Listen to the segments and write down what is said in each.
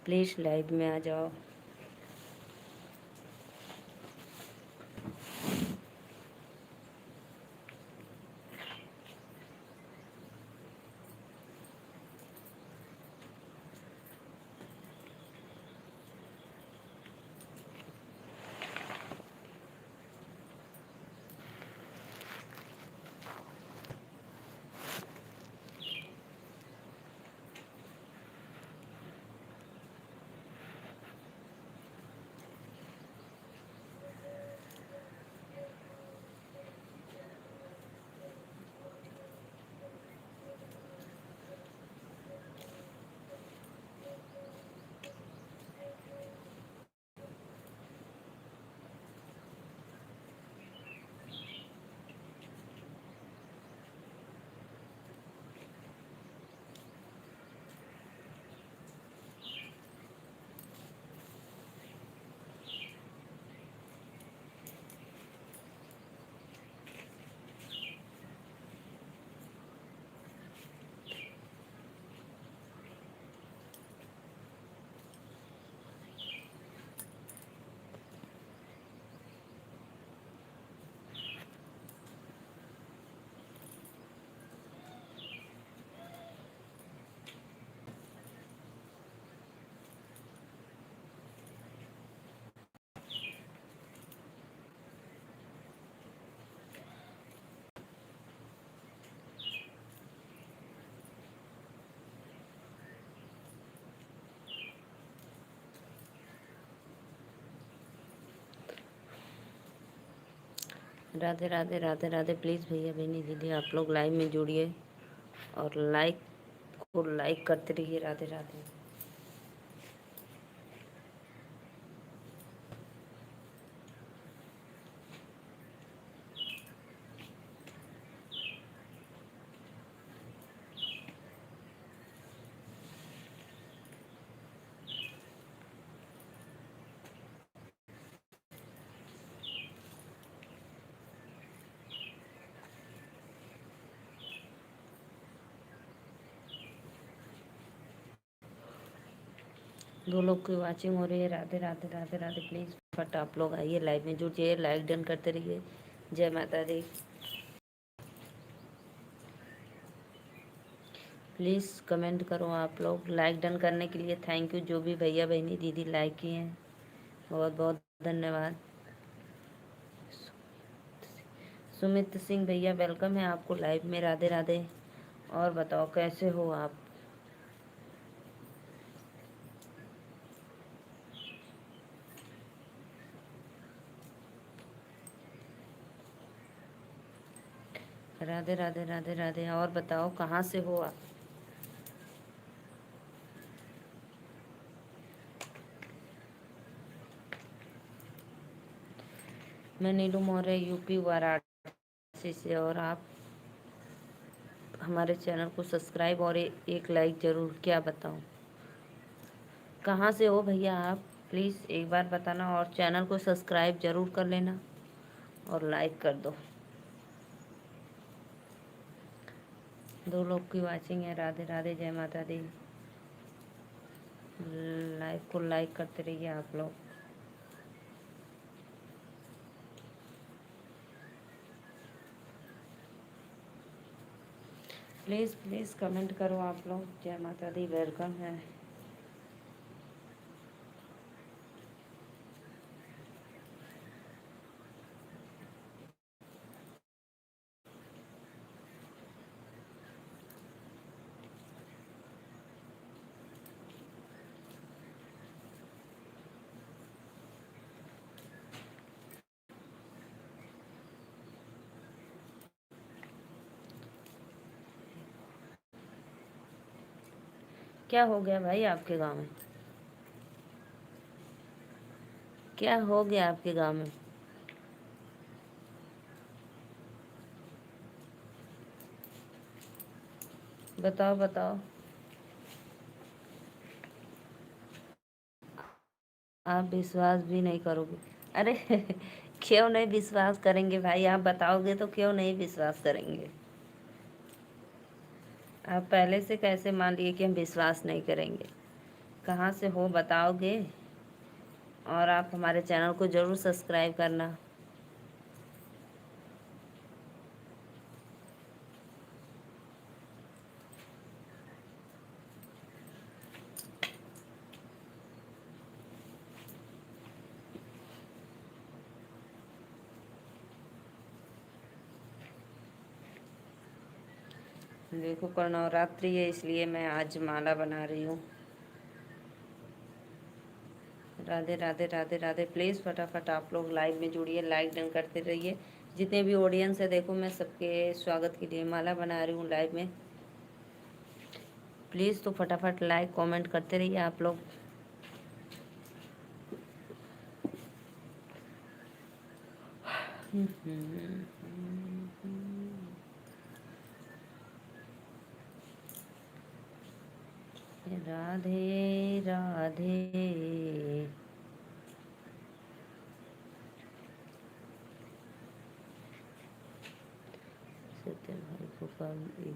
Please live में आ जाओ। Radhe Radhe Radhe Radhe. Please भैया बहनी दीदी आप लोग लाइव में जुड़िए और लाइक को लाइक करते रहिए। राधे राधे। दो लोग की वाचिंग हो रही है। राधे राधे राधे राधे। प्लीज़ फट आप लोग आइए लाइव में जुड़िए, लाइक डन करते रहिए। जय माता दी। प्लीज़ कमेंट करो आप लोग। लाइक डन करने के लिए थैंक यू। जो भी भैया बहनी दीदी लाइक किए हैं बहुत बहुत धन्यवाद। सुमित सिंह भैया वेलकम है आपको लाइव में। राधे राधे। और बताओ कैसे हो आप। राधे राधे राधे राधे। और बताओ कहाँ से हो आप। मैं नीलू मौर्य यूपी वाराणसी से। और आप हमारे चैनल को सब्सक्राइब और एक लाइक ज़रूर। क्या बताऊँ कहाँ से हो भैया आप। प्लीज़ एक बार बताना और चैनल को सब्सक्राइब ज़रूर कर लेना और लाइक कर दो। दो लोग की वाचिंग है। राधे राधे। जय माता दी। लाइव को लाइक करते रहिए आप लोग। प्लीज़ प्लीज़ कमेंट करो आप लोग। जय माता दी। वेलकम है। क्या हो गया भाई आपके गांव में। क्या हो गया आपके गांव में। बताओ बताओ। आप विश्वास भी नहीं करोगे। अरे क्यों नहीं विश्वास करेंगे भाई। आप बताओगे तो क्यों नहीं विश्वास करेंगे। आप पहले से कैसे मान लिए कि हम विश्वास नहीं करेंगे। कहाँ से हो बताओगे? और आप हमारे चैनल को ज़रूर सब्सक्राइब करना। देखो कल नवरात्रि है, इसलिए मैं आज माला बना रही हूँ। राधे राधे राधे राधे। प्लीज़ फटाफट आप लोग लाइव में जुड़िए, लाइक डन करते रहिए। जितने भी ऑडियंस है देखो, मैं सबके स्वागत के लिए माला बना रही हूँ लाइव में। प्लीज़ तो फटाफट लाइक कमेंट करते रहिए आप लोग। राधे राधे। सत्य भाई को कल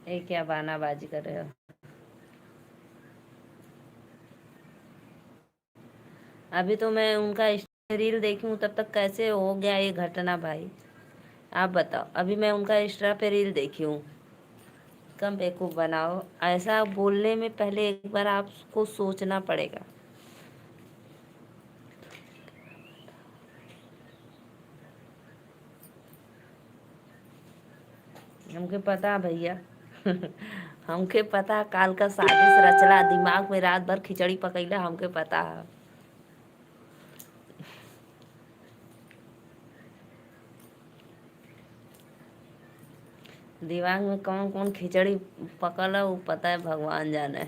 ये क्या बहानाबाजी कर रहे हो? अभी तो मैं उनका रील देखी हूँ, तब तक कैसे हो गया ये घटना भाई? आप बताओ। अभी मैं उनका इंस्टा पे रील देखी हूँ। कम बेवकूफ़ बनाओ। ऐसा बोलने में पहले एक बार आपको सोचना पड़ेगा। हमके पता भैया। हमके पता काल का साजिश रचला, दिमाग में रात भर खिचड़ी पकैला, हमके पता। दिमाग में कौन कौन खिचड़ी पकल है वो पता है, भगवान जाने।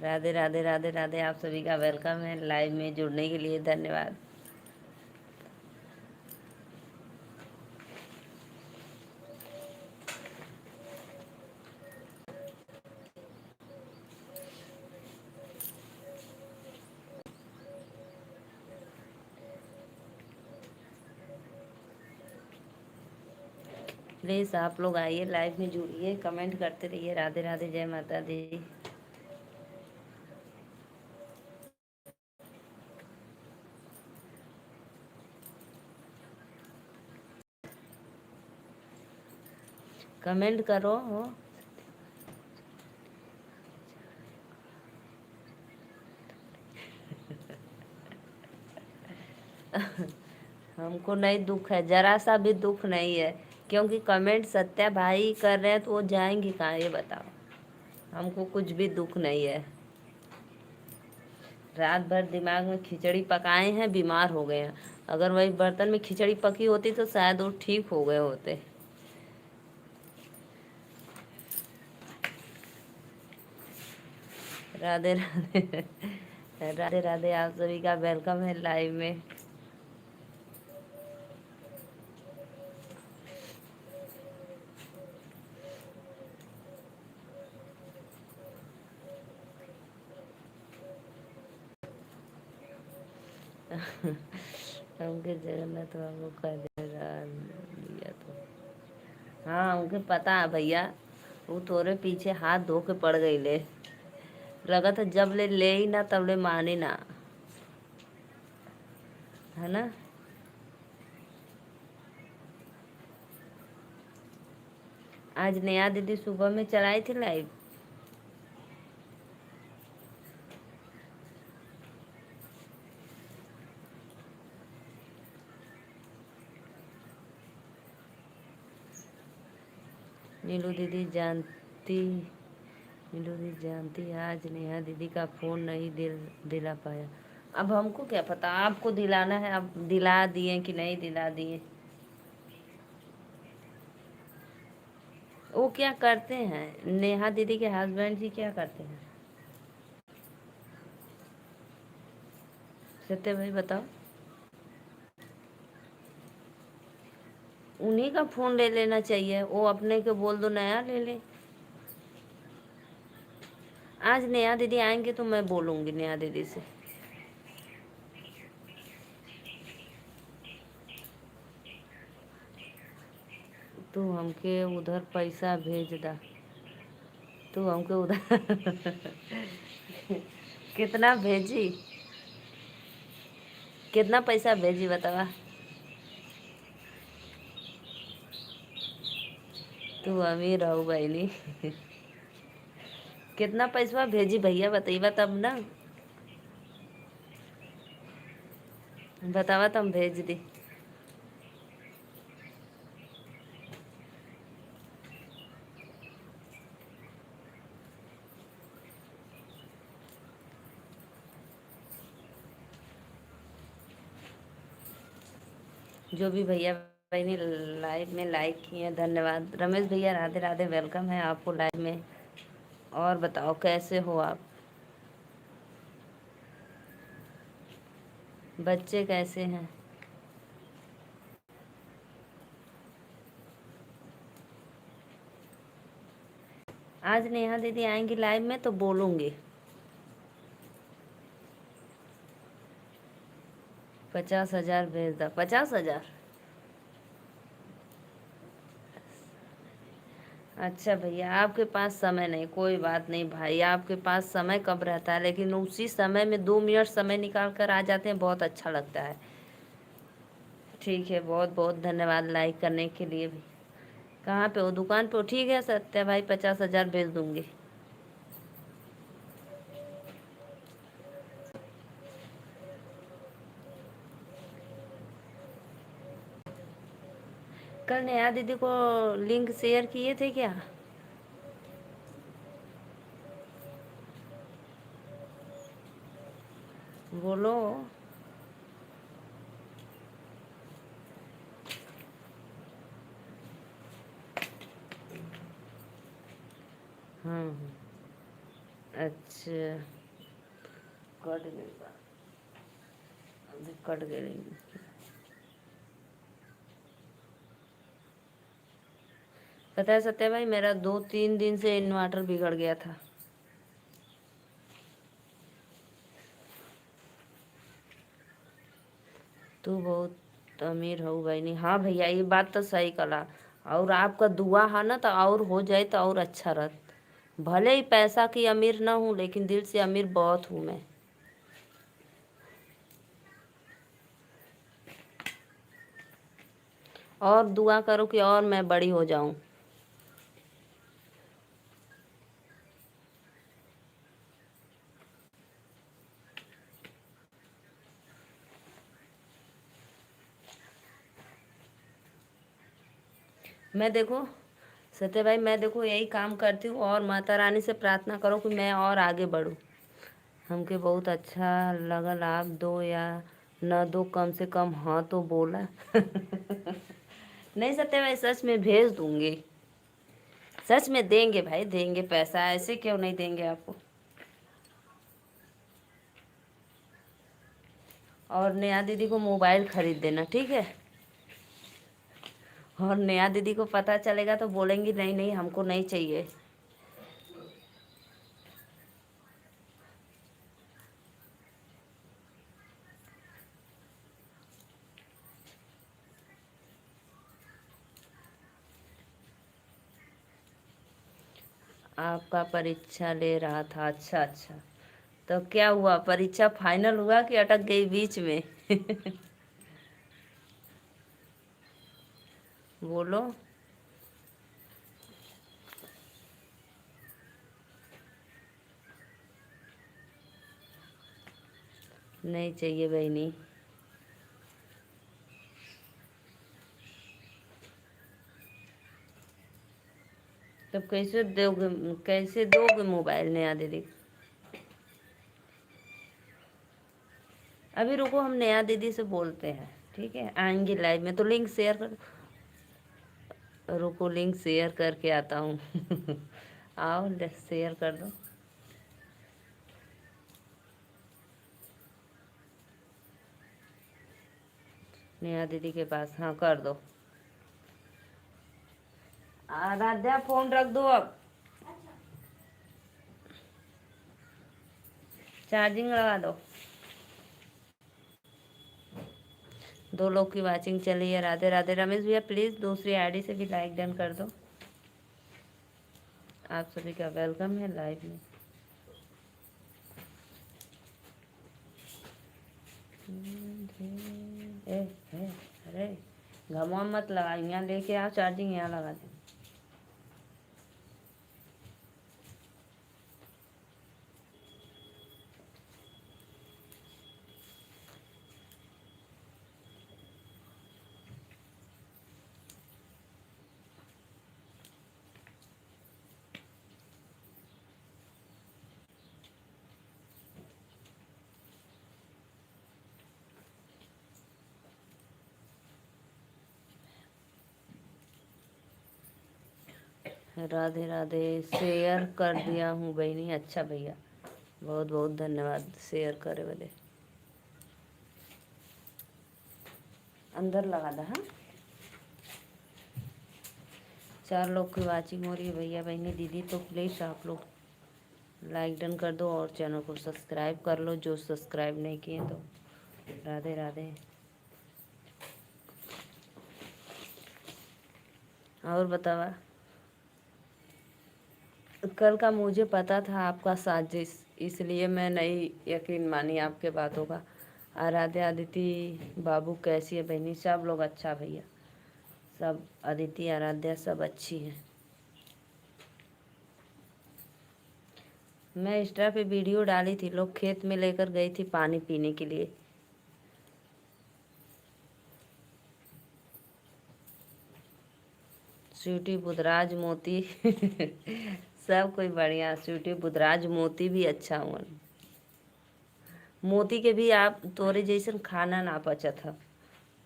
राधे राधे राधे राधे। आप सभी का वेलकम है। लाइव में जुड़ने के लिए धन्यवाद। प्लीज़ आप लोग आइए, लाइव में जुड़िए, कमेंट करते रहिए। राधे राधे, जय माता दी। कमेंट करो। हमको नहीं दुख है, जरा सा भी दुख नहीं है, क्योंकि कमेंट सत्या भाई कर रहे हैं तो वो जाएंगी कहाँ, ये बताओ। हमको कुछ भी दुख नहीं है। रात भर दिमाग में खिचड़ी पकाए हैं, बीमार हो गए हैं। अगर वही बर्तन में खिचड़ी पकी होती तो शायद वो ठीक हो गए होते। राधे राधे। राधे राधे। आप सभी का वेलकम है लाइव में। हमके जगन्नाथ बाबू का दिया तो। हाँ उनके पता है भैया, वो तोरे पीछे हाथ धो के पड़ गई ले। लगा था जब ले ही ना तब ले माने ना, है ना। आज नेहा दीदी सुबह में चलाई थी लाइव। नीलू दीदी जानती, नीलू दीदी जानती आज नेहा दीदी का फ़ोन नहीं दिला पाया। अब हमको क्या पता, आपको दिलाना है, आप दिला दिए कि नहीं दिला दिए। वो क्या करते हैं, नेहा दीदी के हस्बैंड जी क्या करते हैं? सत्य भाई बताओ। उन्हीं का फ़ोन ले लेना चाहिए, वो अपने को बोल दो नया ले ले। आज नेहा दीदी आएंगे तो मैं बोलूँगी नेहा दीदी से। तू हमके उधर पैसा भेज दा। तू हमके उधर कितना भेजी, कितना पैसा भेजी बतावा। तू अमीर हो बहनी कितना पैसा भेजी भैया बताइबा तब ना, बतावा तब भेज दी। जो भी भैया बहनी लाइव में लाइक किए हैं धन्यवाद। रमेश भैया राधे राधे, वेलकम है आपको लाइव में। और बताओ कैसे हो आप, बच्चे कैसे हैं। आज नेहा दीदी आएंगी लाइव में तो बोलूँगी। 50,000 भेज दा। 50,000? अच्छा भैया आपके पास समय नहीं, कोई बात नहीं भाई, आपके पास समय कब रहता है, लेकिन उसी समय में 2 मिनट समय निकाल कर आ जाते हैं, बहुत अच्छा लगता है। ठीक है, बहुत बहुत धन्यवाद लाइक करने के लिए भी। कहाँ पे हो, दुकान पे हो? ठीक है सत्या भाई, 50,000 भेज दूंगी। कल नेहा दीदी को लिंक शेयर किए थे क्या? बोलो। हाँ अच्छा, कट गई बात, अभी कट गई। पता है सत्या भाई, मेरा 2-3 दिन से इन्वर्टर बिगड़ गया था। तू बहुत अमीर हो भाई। नहीं हाँ भैया, ये बात तो सही कला। और आपका दुआ है ना तो और हो जाए तो और अच्छा रहत। भले ही पैसा की अमीर ना हूँ, लेकिन दिल से अमीर बहुत हूँ मैं। और दुआ करो कि और मैं बड़ी हो जाऊं। मैं देखो सत्य भाई, मैं देखो यही काम करती हूँ और माता रानी से प्रार्थना करो कि मैं और आगे बढ़ूँ। हमके बहुत अच्छा लगल, आप दो या न दो, कम से कम हाँ तो बोला नहीं सत्य भाई, सच में भेज दूंगी। सच में देंगे भाई, देंगे पैसा, ऐसे क्यों नहीं देंगे आपको। और नेहा दीदी को मोबाइल खरीद देना, ठीक है। और नेहा दीदी को पता चलेगा तो बोलेंगी नहीं नहीं हमको नहीं चाहिए। आपका परीक्षा ले रहा था, अच्छा अच्छा। तो क्या हुआ, परीक्षा फाइनल हुआ कि अटक गई बीच में बोलो। नहीं चाहिए बहनी। तब कैसे दोगे, कैसे दोगे मोबाइल नया दीदी। अभी रुको, हम नया दीदी से बोलते हैं, ठीक है, आएंगे लाइव में तो लिंक शेयर कर। रुको लिंक शेयर करके आता हूँ आओ शेयर कर दो नेहा दीदी के पास, हाँ कर दो। आराध्या फोन रख दो अब, चार्जिंग लगा दो। 2 लोग की वाचिंग चली है। राधे राधे। रमेश भैया प्लीज़ दूसरी आईडी से भी लाइक डन कर दो। आप सभी का वेलकम है लाइव में। ए, ए, अरे घमवा मत लगा, यहाँ लेके आओ चार्जिंग, यहाँ लगा दे। राधे राधे। शेयर कर दिया हूँ बहनी। अच्छा भैया, बहुत बहुत धन्यवाद शेयर करे वाले। अंदर लगा था। हाँ, 4 लोग की वाचिंग हो रही है भैया बहनी दीदी, तो प्लीज़ आप लोग लाइक डन कर दो और चैनल को सब्सक्राइब कर लो जो सब्सक्राइब नहीं किए तो। राधे राधे। और बतावा, कल का मुझे पता था आपका साजिश, इसलिए मैं नहीं यकीन मानी आपके बातों का। आराध्य अदिति बाबू कैसी है बहनी? सब लोग अच्छा भैया, सब अदिति आराध्या सब अच्छी हैं। मैं इंस्टा पे वीडियो डाली थी, लोग खेत में लेकर गई थी पानी पीने के लिए। स्वीटी बुधराज मोती सब कोई बढ़िया। स्वीटी बुधराज मोती भी अच्छा हुआ। मोती के भी आप तोरे जैसन खाना ना पचत था,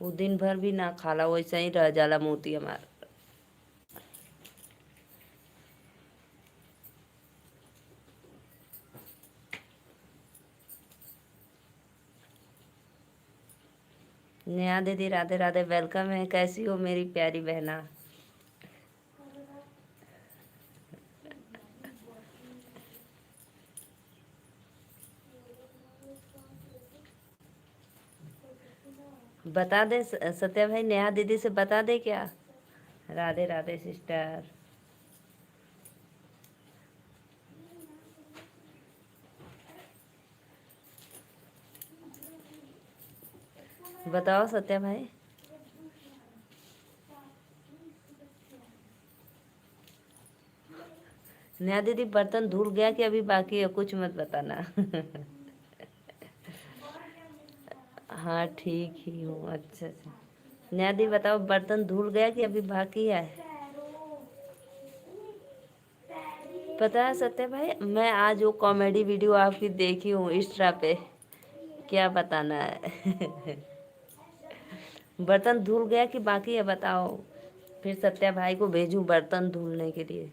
वो दिन भर भी ना खाला वैसे ही रह जाला मोती हमार। नेहा दीदी राधे राधे, वेलकम है। कैसी हो मेरी प्यारी बहना? बता दे सत्या भाई, नेहा दीदी से बता दे क्या? राधे राधे सिस्टर। बताओ सत्या भाई। नेहा दीदी बर्तन धुल गया कि अभी बाकी है? कुछ मत बताना हाँ ठीक ही हूँ। अच्छा अच्छा। नेहा दीदी बताओ, बर्तन धुल गया कि अभी बाकी है? पता है सत्या भाई, मैं आज वो कॉमेडी वीडियो आपकी देखी हूँ इंस्टा पे। क्या बताना है बर्तन धुल गया कि बाकी है बताओ, फिर सत्या भाई को भेजूं बर्तन धुलने के लिए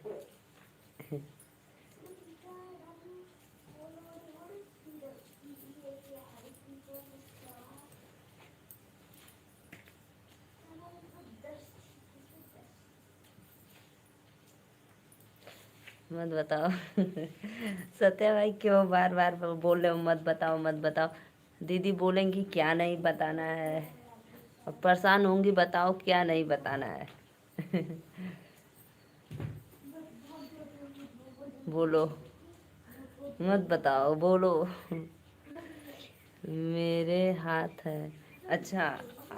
मत बताओ सत्या भाई क्यों बार बार बोल रहे हो मत बताओ मत बताओ? दीदी बोलेंगी क्या नहीं बताना है, और परेशान होंगी बताओ क्या नहीं बताना है बोलो, मत बताओ बोलो मेरे हाथ है। अच्छा,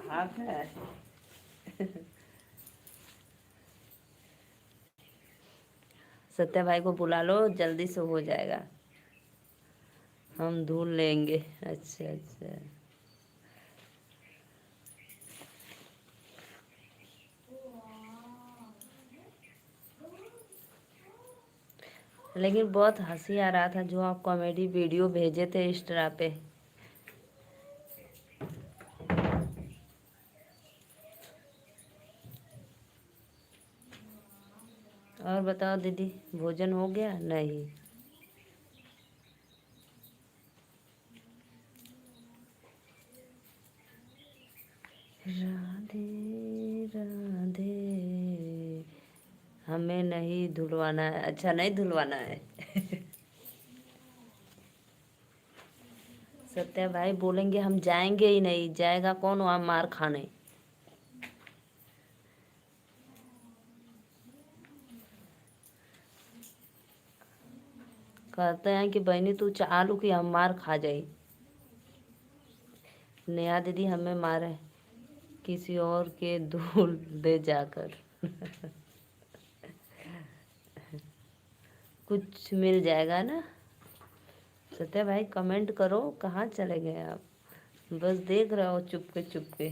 हाथ है सत्या भाई को बुला लो, जल्दी से हो जाएगा, हम धुल लेंगे। अच्छा अच्छा। लेकिन बहुत हंसी आ रहा था जो आप कॉमेडी वीडियो भेजे थे इंस्टा पे। और बताओ दीदी, भोजन हो गया? नहीं। राधे राधे। हमें नहीं धुलवाना है। अच्छा, नहीं धुलवाना है सत्या भाई बोलेंगे हम जाएंगे ही नहीं, जाएगा कौन वहाँ मार खाने। कहते हैं कि बहनी तू चालू कि हम मार खा जाए। नेहा दीदी हमें मारे किसी और के धूल दे जाकर। कुछ मिल जाएगा ना। सत्या भाई कमेंट करो, कहाँ चले गए आप? बस देख रहे हो चुपके चुपके।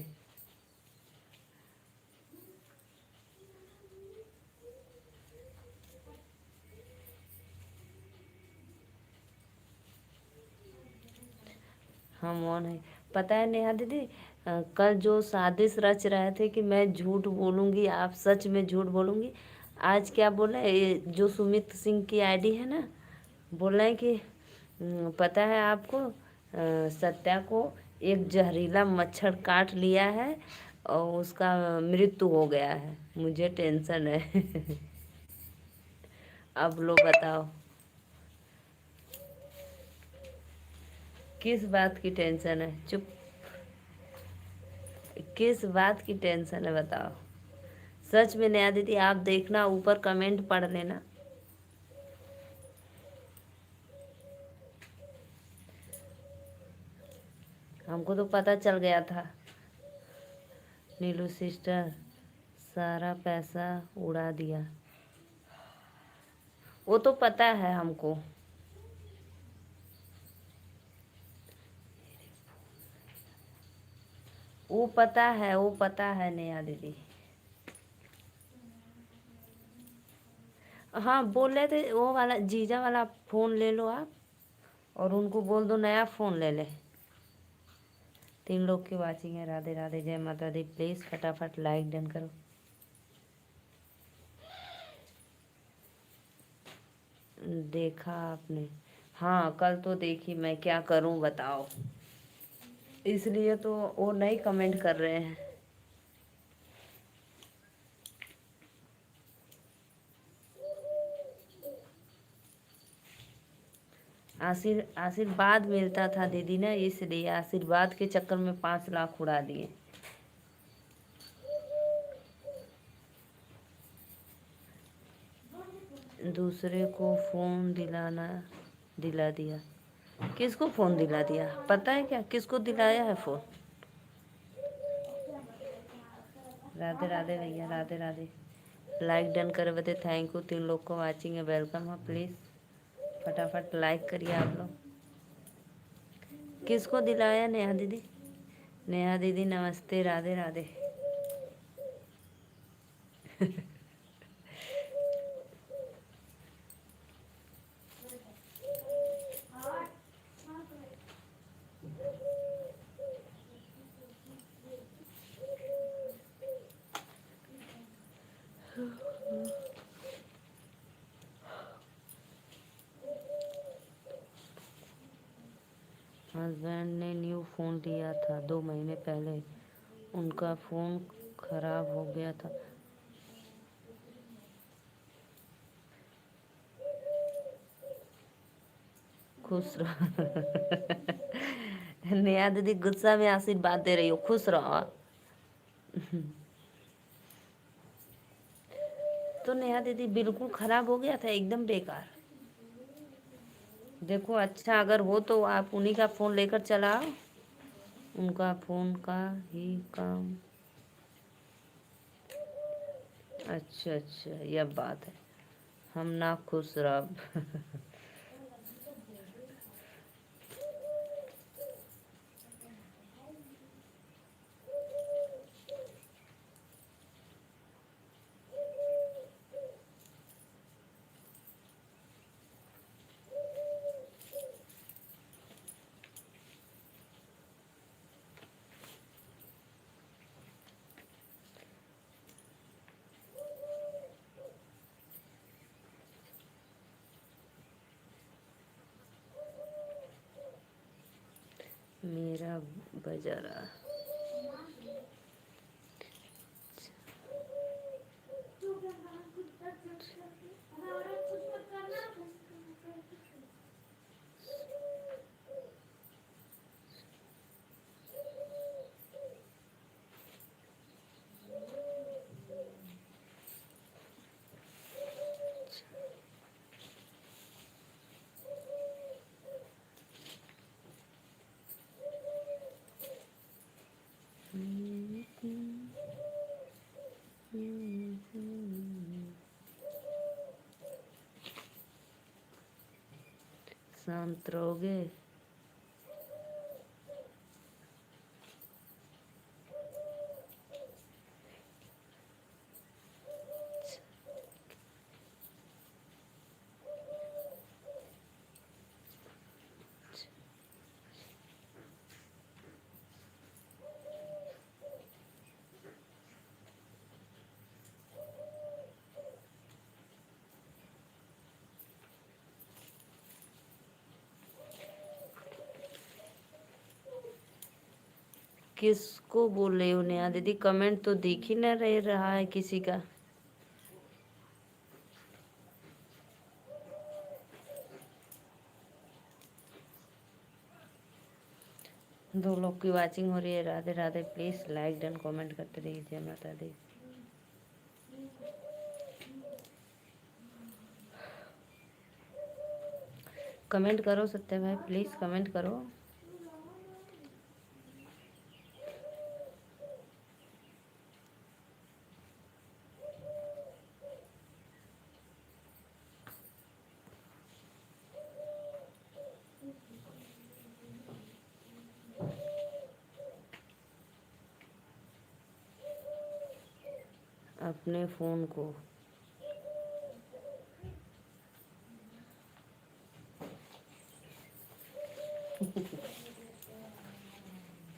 हम ऑन है। पता है नेहा दीदी, कल जो साजिश रच रहे थे कि मैं झूठ बोलूंगी, आप सच में झूठ बोलूंगी। आज क्या बोला ये जो सुमित सिंह की आईडी है ना, बोल रहे हैं कि पता है आपको, सत्या को एक जहरीला मच्छर काट लिया है और उसका मृत्यु हो गया है। मुझे टेंशन है। अब लो बताओ किस बात की टेंशन है? चुप। किस बात की टेंशन है बताओ? सच में नया दीदी आप देखना, ऊपर कमेंट पढ़ लेना। हमको तो पता चल गया था। नीलू सिस्टर सारा पैसा उड़ा दिया, वो तो पता है हमको। वो पता है, वो पता है नेहा दीदी। हाँ बोल रहे थे वो वाला जीजा वाला फ़ोन ले लो आप, और उनको बोल दो नया फ़ोन ले ले। 3 लोग की वाचिंग है। राधे राधे, जय माता दी। प्लीज़ फटाफट लाइक डन करो। देखा आपने? हाँ कल तो देखी, मैं क्या करूं बताओ। इसलिए तो वो नहीं कमेंट कर रहे हैं। आशीर्वाद मिलता था दीदी ना, इसलिए आशीर्वाद के चक्कर में 5 लाख उड़ा दिए। दूसरे को फोन दिला दिया। किसको फोन दिला दिया पता है क्या? किसको दिलाया है फोन? राधे राधे भैया, राधे राधे। लाइक डन करे बते थैंक यू। 3 लोग को वाचिंग है, वेलकम है। प्लीज़ फटाफट लाइक करिए आप लोग। किसको दिलाया नेहा दीदी? नेहा दीदी नमस्ते, राधे राधे। हस्बैंड ने न्यू फ़ोन लिया था 2 महीने पहले, उनका फ़ोन खराब हो गया था। खुश रहो। नेहा दीदी गुस्सा में आशीर्वाद दे रही हो, खुश रहो। तो नेहा दीदी बिल्कुल खराब हो गया था, एकदम बेकार। देखो अच्छा अगर हो तो आप उन्हीं का फ़ोन लेकर चलाओ, उनका फ़ोन का ही काम। अच्छा अच्छा, यह बात है। हम ना खुश रह। मेरा बजारा। शांत रहोगे? किसको बोल रही हो नेहा दीदी? कमेंट तो दिख ही न रहा है किसी का। दो लोग की वाचिंग हो रही है। Radhe Radhe. Please like done comment करते रहिए। जय माता दी। कमेंट करो सत्य भाई, प्लीज कमेंट करो। अपने फोन को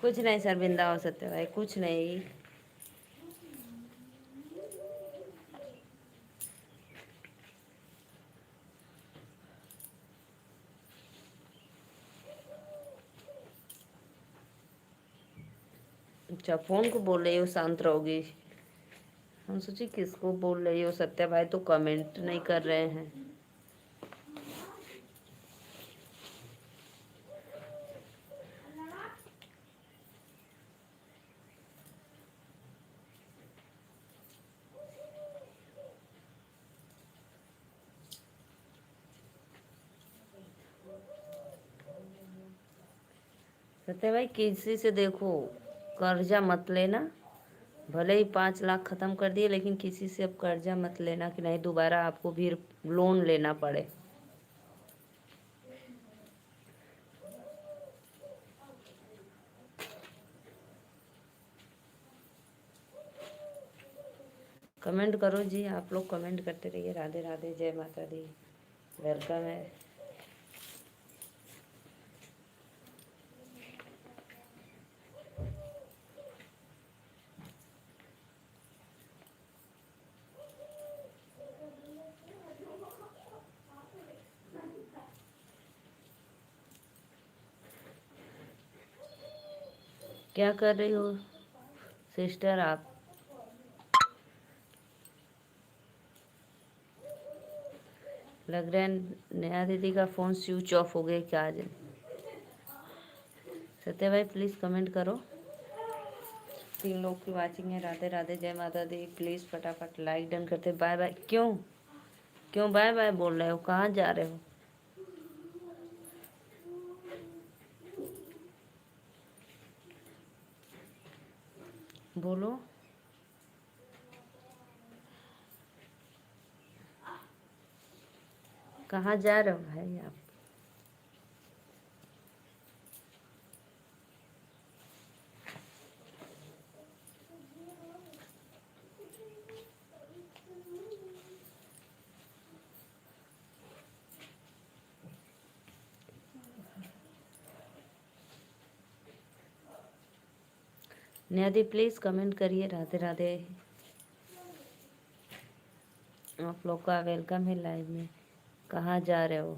कुछ नहीं शर्मिंदा हो सकते भाई, कुछ नहीं। अच्छा, फोन को बोल रही हो शांत रहोगी? हम सोचे किसको बोल रही हो सत्या भाई, तो कमेंट नहीं कर रहे हैं। सत्या भाई किसी से देखो कर्जा मत लेना। भले ही 5 लाख खत्म कर दिए, लेकिन किसी से अब कर्जा मत लेना कि नहीं दोबारा आपको भी लोन लेना पड़े। कमेंट करो जी, आप लोग कमेंट करते रहिए। राधे राधे। जय माता दी। वेलकम है। क्या कर रही हो सिस्टर आप? लग रहा है नेहा दीदी का फ़ोन स्विच ऑफ हो गया क्या आज? सत्या भाई प्लीज़ कमेंट करो। 3 लोग की वाचिंग है। राधे राधे। जय माता दी। प्लीज़ फटाफट लाइक डन करते। Bye bye. क्यों क्यों बाय बाय बोल रहे हो? कहाँ जा रहे हो? बोलो। कहाँ जा रहे हो भाई आप? नेहा दी प्लीज़ कमेंट करिए। राधे राधे। आप लोग का वेलकम है लाइव में। कहाँ जा रहे हो?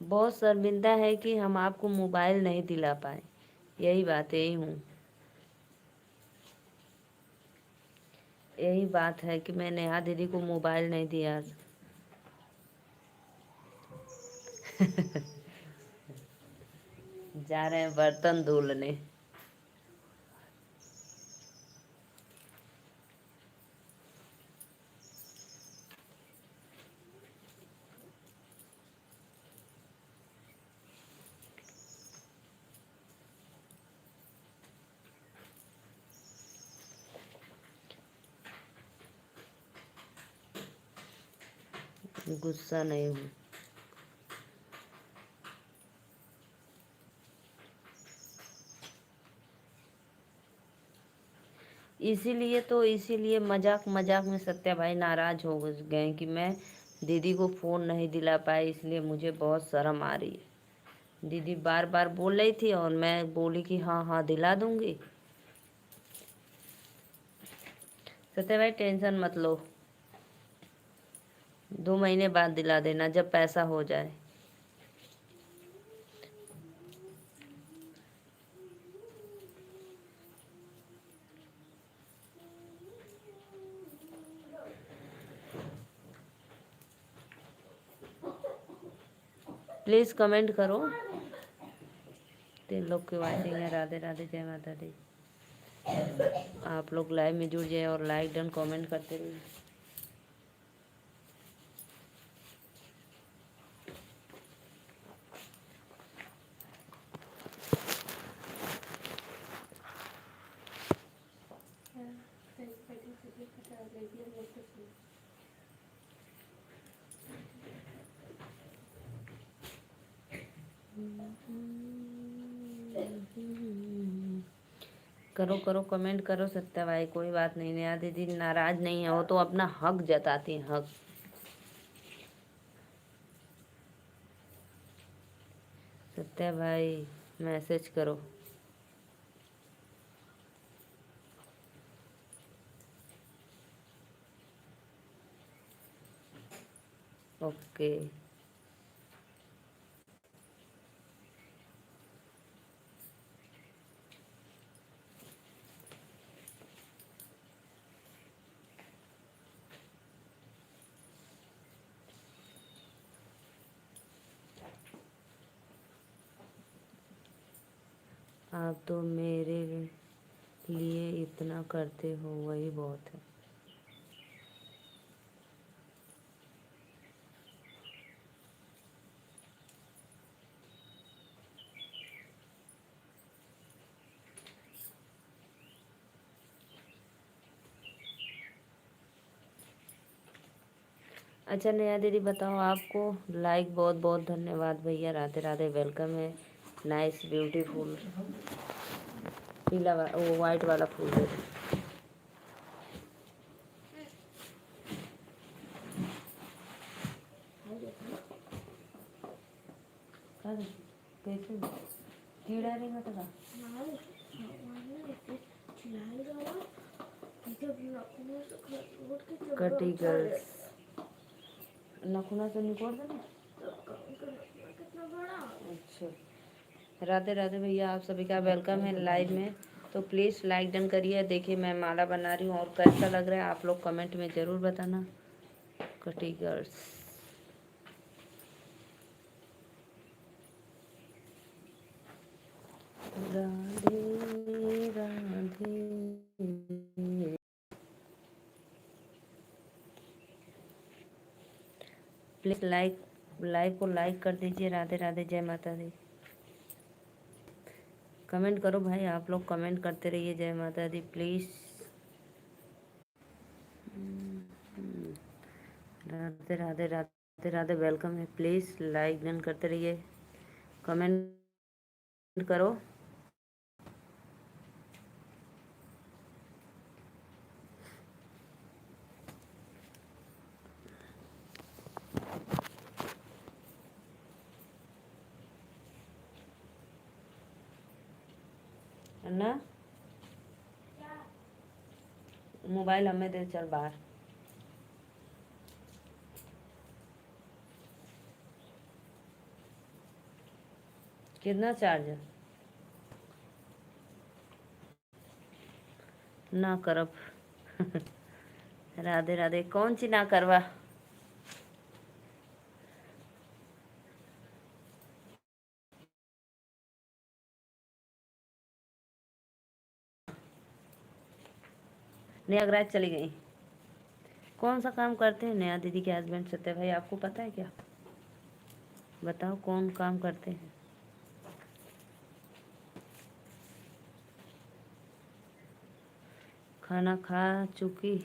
बहुत शर्मिंदा है कि हम आपको मोबाइल नहीं दिला पाए। यही बात, यही हूँ। यही बात है कि मैं नेहा दीदी को मोबाइल नहीं दिया। जा रहे हैं बर्तन धुलने। गुस्सा नहीं हूँ। इसीलिए मजाक मजाक में सत्या भाई नाराज हो गए कि मैं दीदी को फ़ोन नहीं दिला पाई, इसलिए मुझे बहुत शर्म आ रही है। दीदी बार बार बोल रही थी और मैं बोली कि हाँ हाँ दिला दूंगी। सत्या भाई टेंशन मत लो, 2 महीने बाद दिला देना जब पैसा हो जाए। प्लीज़ कमेंट करो। 3 लोग की वाचिंग है। राधे राधे, जय माता दी। आप लोग लाइव में जुड़ जाए और लाइक डन कमेंट करते रहिए। करो करो कमेंट करो सत्या भाई, कोई बात नहीं। नेहा दीदी नाराज नहीं है, वो तो अपना हक जताती हैं, हक। सत्या भाई मैसेज करो। ओके। आप तो मेरे लिए इतना करते हो, वही बहुत है। अच्छा नेहा दीदी बताओ, आपको लाइक बहुत बहुत धन्यवाद भैया। राधे राधे, वेलकम है। Nice beautiful. वो वाइट वाला फूल दे दो। कैसे कीड़ा नहीं बता कटी गर्ल्स नखुना से निकोड़ देना। अच्छा राधे राधे भैया, आप सभी का वेलकम है लाइव में। तो प्लीज़ लाइक डन करिए। देखिए मैं माला बना रही हूँ और कैसा लग रहा है आप लोग कमेंट में ज़रूर बताना। कटी girls Radhe Radhe. Please live को लाइक कर दीजिए। राधे राधे, जय माता दी। कमेंट करो भाई, आप लोग कमेंट करते रहिए। जय माता दी प्लीज़। राधे राधे राधे राधे, वेलकम है। प्लीज़ लाइक डन करते रहिए, कमेंट करो। है ना, मोबाइल हमें दे, चल बाहर। कितना चार्ज है? ना करब। राधे राधे, कौन सी ना करवा? नयागराज चली गई। कौन सा काम करते हैं नया दीदी के हस्बैंड सत्य भाई, आपको पता है क्या? बताओ कौन काम करते हैं। खाना खा चुकी।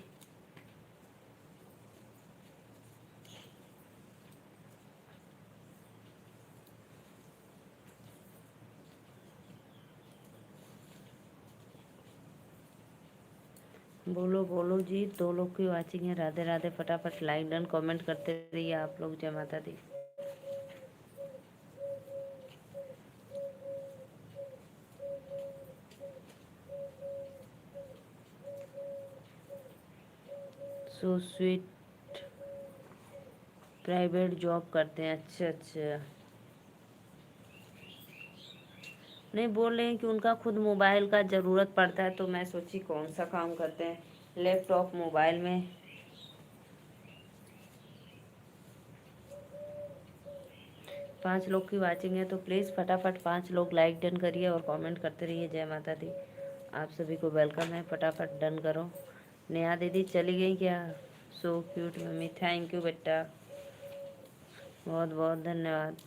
बोलो बोलो जी, 2 लोग की वाचिंग है। राधे राधे। फटाफट लाइक डन कमेंट करते रहिए आप लोग। जय माता दी। So sweet. प्राइवेट जॉब करते हैं, अच्छा अच्छा। नहीं, बोल रहे हैं कि उनका खुद मोबाइल का ज़रूरत पड़ता है, तो मैं सोची कौन सा काम करते हैं लैपटॉप मोबाइल में। 5 लोग की वाचिंग है, तो प्लीज़ फटाफट 5 लोग लाइक डन करिए और कमेंट करते रहिए। जय माता दी। आप सभी को वेलकम है, फटाफट डन करो। नेहा दीदी चली गई क्या? So cute mummy, thank you बेटा, बहुत बहुत धन्यवाद।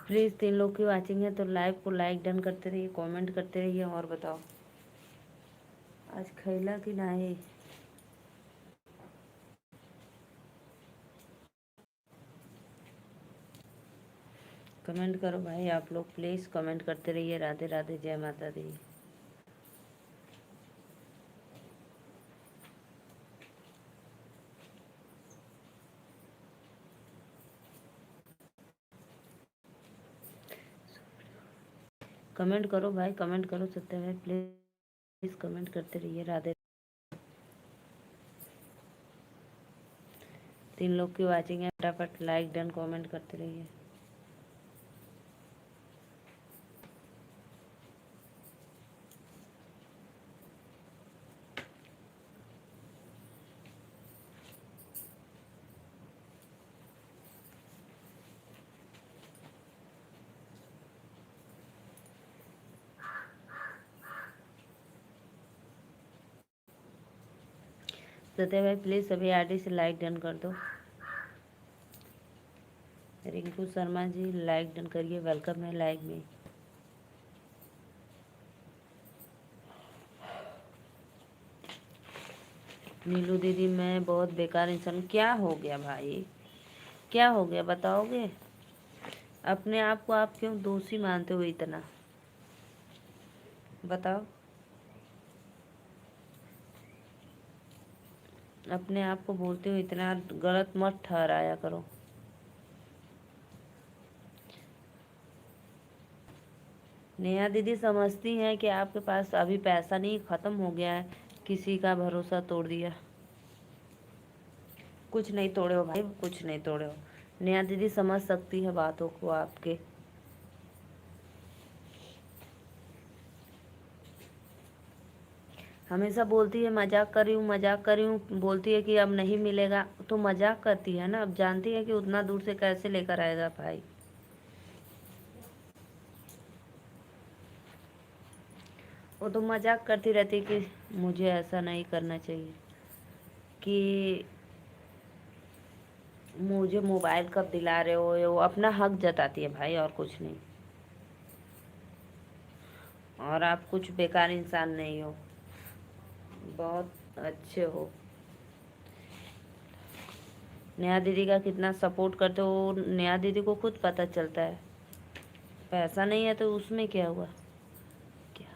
प्लीज़ 3 लोग की वाचिंग है, तो लाइव को लाइक डन करते रहिए, कमेंट करते रहिए। और बताओ आज खैला कि नहीं? कमेंट करो भाई आप लोग, प्लीज़ कमेंट करते रहिए। राधे राधे। जय माता दी। कमेंट करो भाई, कमेंट करो सत्य भाई, प्लीज़ कमेंट करते रहिए। राधे। 3 लोग की वाचिंग है, फटाफट लाइक डन कमेंट करते रहिए। सत्य भाई प्लीज़ सभी आईडी से लाइक डन कर दो। रिंकू शर्मा जी लाइक डन करिए, वेलकम है लाइक में। नीलू दीदी मैं बहुत बेकार इंसान, क्या हो गया भाई? क्या हो गया बताओगे? अपने आप को आप क्यों दोषी मानते हो इतना? बताओ। अपने आप को बोलते हो इतना गलत मत ठहराया करो। नेहा दीदी समझती हैं कि आपके पास अभी पैसा नहीं, ख़त्म हो गया है, किसी का भरोसा तोड़ दिया। कुछ नहीं तोड़े हो भाई, कुछ नहीं तोड़े हो। नेहा दीदी समझ सकती है बातों को आपके। हमेशा बोलती है मजाक कर रही हूँ, मजाक कर रही हूँ, बोलती है कि अब नहीं मिलेगा, तो मजाक करती है ना। अब जानती है कि उतना दूर से कैसे लेकर आएगा भाई। वो तो मजाक करती रहती है कि मुझे ऐसा नहीं करना चाहिए, कि मुझे मोबाइल कब दिला रहे हो। ये वो अपना हक जताती है भाई, और कुछ नहीं। और आप कुछ बेकार इंसान नहीं हो, बहुत अच्छे हो। नेहा दीदी का कितना सपोर्ट करते हो, नेहा दीदी को खुद पता चलता है। पैसा नहीं है तो उसमें क्या हुआ? क्या?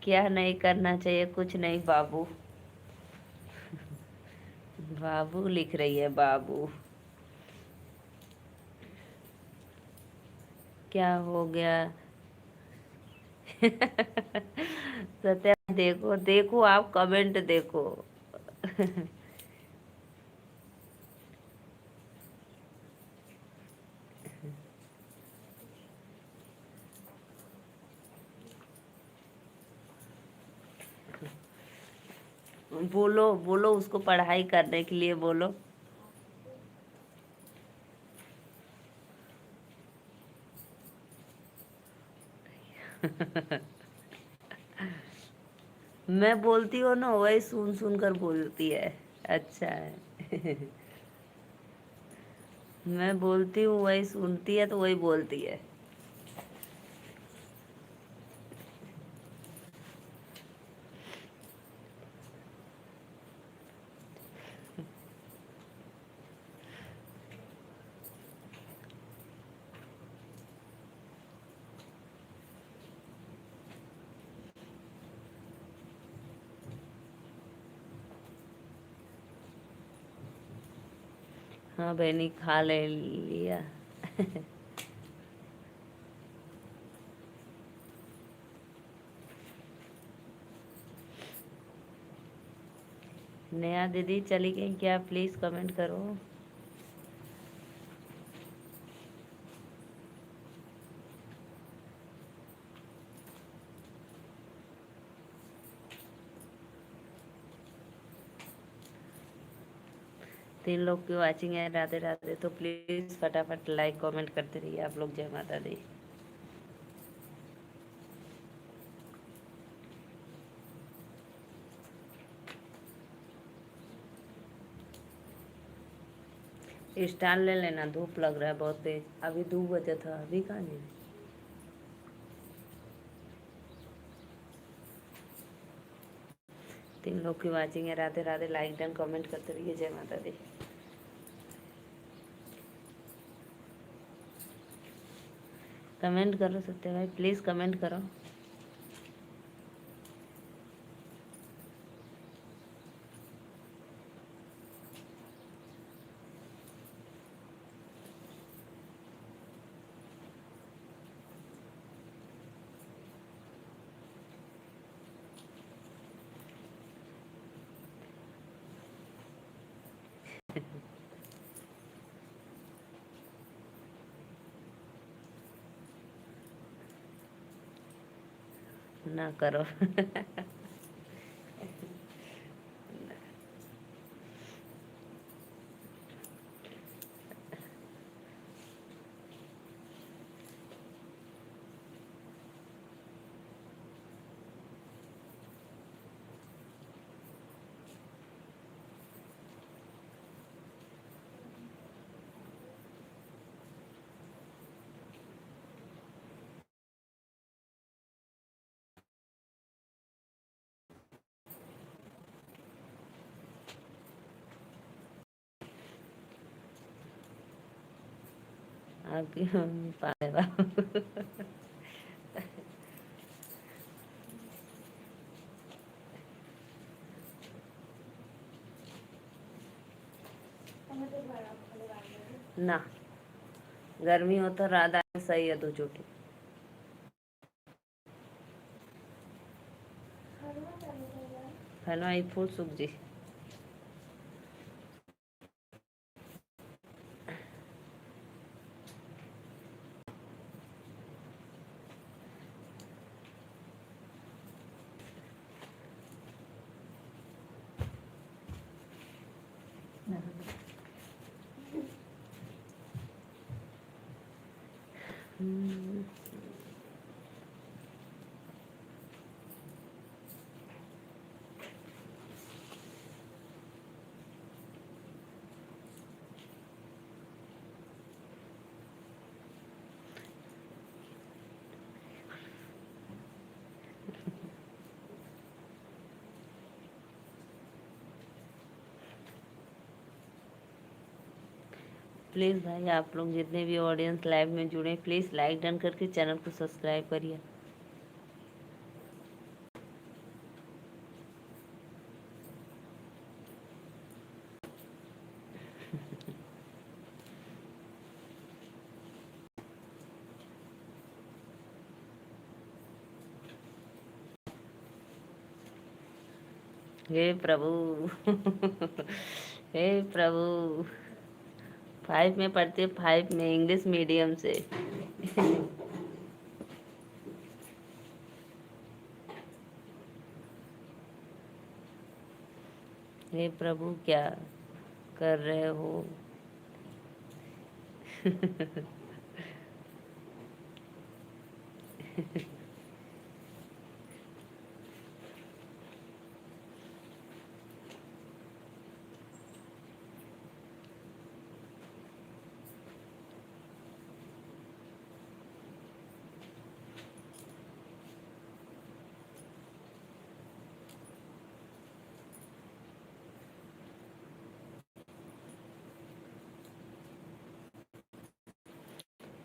क्या नहीं करना चाहिए? कुछ नहीं बाबू। बाबू लिख रही है बाबू। क्या हो गया? सत्या देखो देखो, आप कमेंट देखो। बोलो बोलो, उसको पढ़ाई करने के लिए बोलो। मैं बोलती हूँ ना, वही सुन सुन कर बोलती है। अच्छा है। मैं बोलती हूँ वही सुनती है, तो वही बोलती है। हाँ बहनी, खा ले लिया। नेहा दीदी चली गई क्या? प्लीज कमेंट करो। 3 लोग की वॉचिंग है, राधे राधे। तो प्लीज फटाफट लाइक कमेंट करते रहिए आप लोग। जय माता दी। स्टार ले लेना, धूप लग रहा है बहुत तेज। अभी 2 बजे था, अभी कहाँ नहीं। 3 लोग की वॉचिंग है, Radhe Radhe. Like done comment करते रहिए। जय माता दी। कमेंट करो सत्य भाई, प्लीज कमेंट करो। ना करो। आपकी मम्मी पागल। ना, गर्मी हो तो राधा सही है 2 चोटी। हलवाई फूल सुख जी। प्लीज़ भाई, आप लोग जितने भी ऑडियंस लाइव में जुड़े, प्लीज़ लाइक डन करके चैनल को सब्सक्राइब करिए। हे प्रभु। हे प्रभु। 5 में पढ़ते, 5 में इंग्लिश मीडियम से। हे प्रभु, क्या कर रहे हो?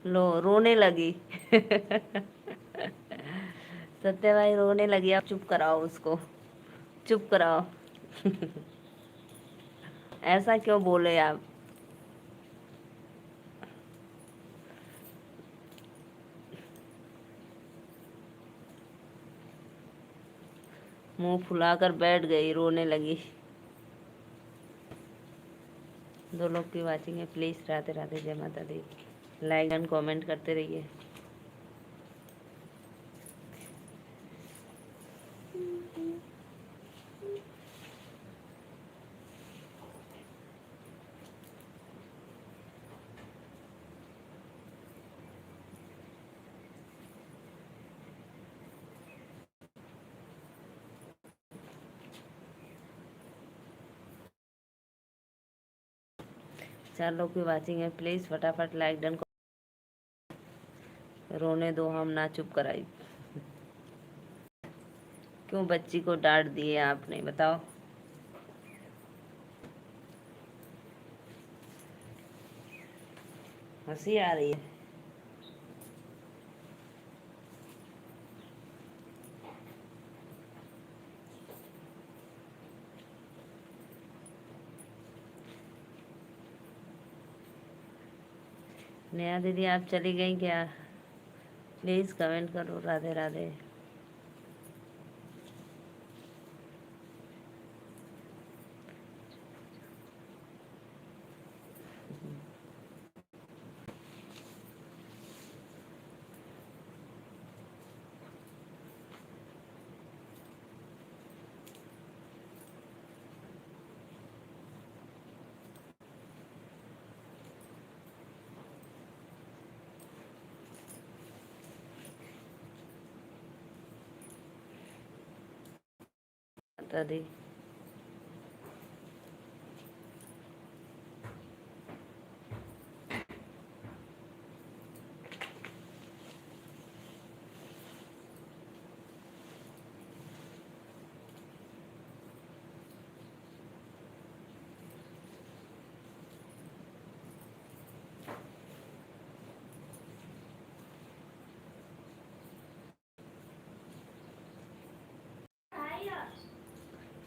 लो रोने लगी। सत्य भाई रोने लगी, आप चुप कराओ उसको, चुप कराओ। ऐसा क्यों बोले आप? मुंह फुलाकर बैठ गई, रोने लगी। दो लोग की वाचिंग है, प्लीज राधे राधे, जय माता दी। लाइक एंड कमेंट करते रहिए। चार लोग की वाचिंग है, प्लीज फटाफट लाइक डन। रोने दो, हम ना चुप कराई। क्यों बच्ची को डांट दिए आपने, बताओ? हंसी आ रही है। नेहा दीदी आप चली गई क्या? प्लीज कमेंट करो राधे राधे। माता दी।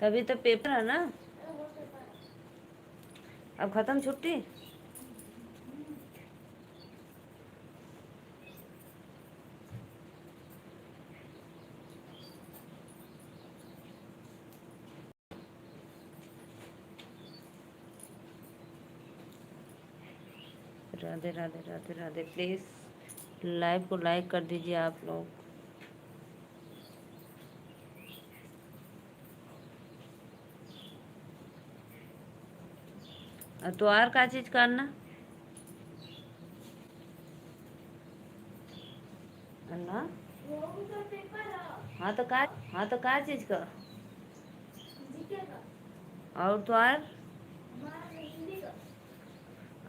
तभी तो पेपर है ना, अब खत्म छुट्टी। राधे राधे राधे राधे, प्लीज लाइव को लाइक कर दीजिए आप लोग। तो और का चीज करना अन्ना? हाँ तो का चीज का? और तो और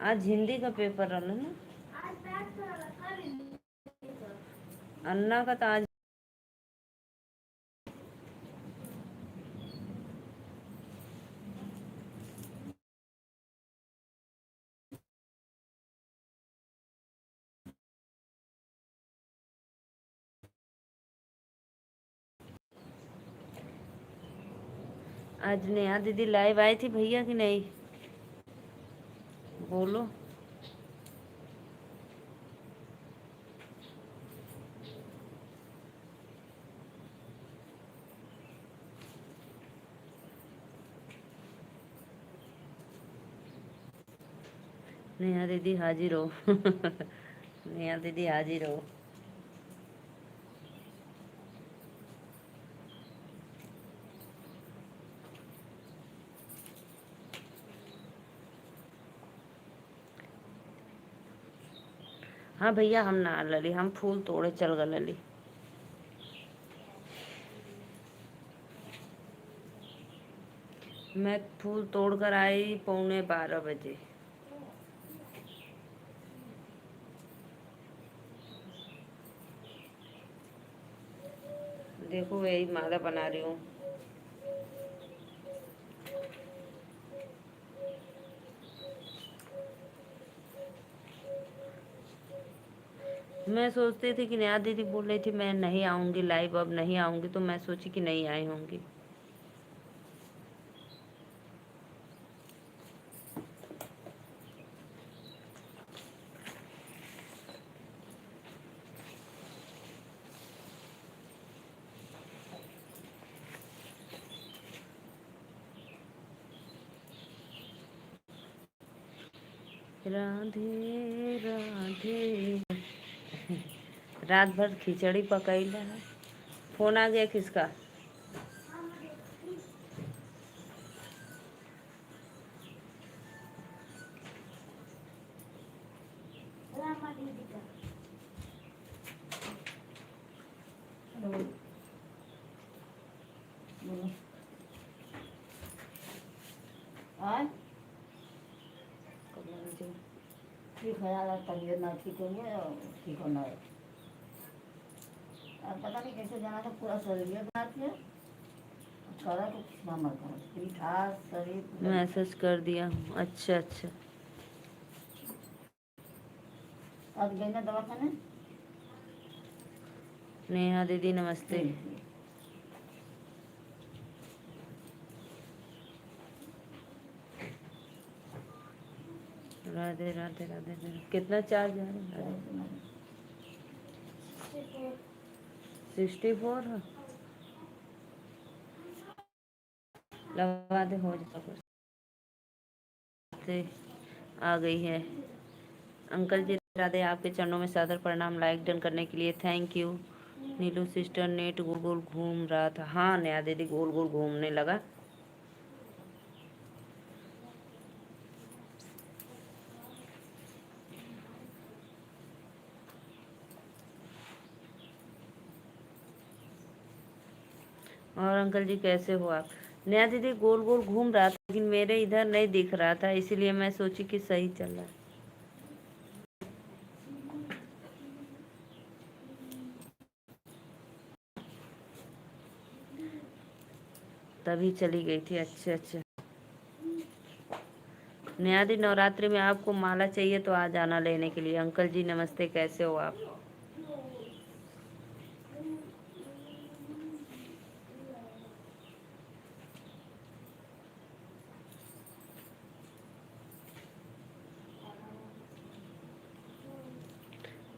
आज हिंदी का पेपर रहना ना। अन्ना का तो आज। आज नेहा दीदी लाइव आई थी भैया की नहीं? बोलो। नेहा दीदी हाजिर हो। नेहा दीदी हाजिर हो। हाँ भैया हम ना लली, हम फूल तोड़े चल गए लली। मैं फूल तोड़ कर आई 11:15 बजे। देखो यही माला बना रही हूँ। मैं सोचती थी कि नेहा दीदी बोल रही थी मैं नहीं आऊँगी लाइव, अब नहीं आऊँगी, तो मैं सोची कि नहीं आई होंगी। राधे राधे। रात भर खिचड़ी पकैला है। फोन आ गया किसका? ठीक है यार, तबीयत ना ठीक होंगे ठीक होना है। अब पता नहीं कैसे जाना था, पूरा शरीर बनाती है करा तो कुछ ना मत करो, पीठा शरीर। मैसेज कर दिया हूँ। अच्छा अच्छा। आज गई ना दवाखाने? नेहा दीदी नमस्ते। राधे राधे राधे राधे। कितना चार्ज है? 64 है। लगा दे, हो जाएगा कुछ। आ गई है। अंकल जी राधे, आपके चरणों में सादर प्रणाम। लाइक डन करने के लिए thank you. Neelu sister, net गोल गोल घूम रहा था। हाँ नेहा दीदी, गोल गोल घूमने लगा। और अंकल जी कैसे हो आप? नेहा दीदी गोल गोल घूम रहा था, लेकिन मेरे इधर नहीं दिख रहा था, इसीलिए मैं सोची कि सही चल रहा है। तभी चली गई थी। अच्छा अच्छा। नेहा दी, नवरात्रि में आपको माला चाहिए तो आ जाना लेने के लिए। अंकल जी नमस्ते, कैसे हो आप?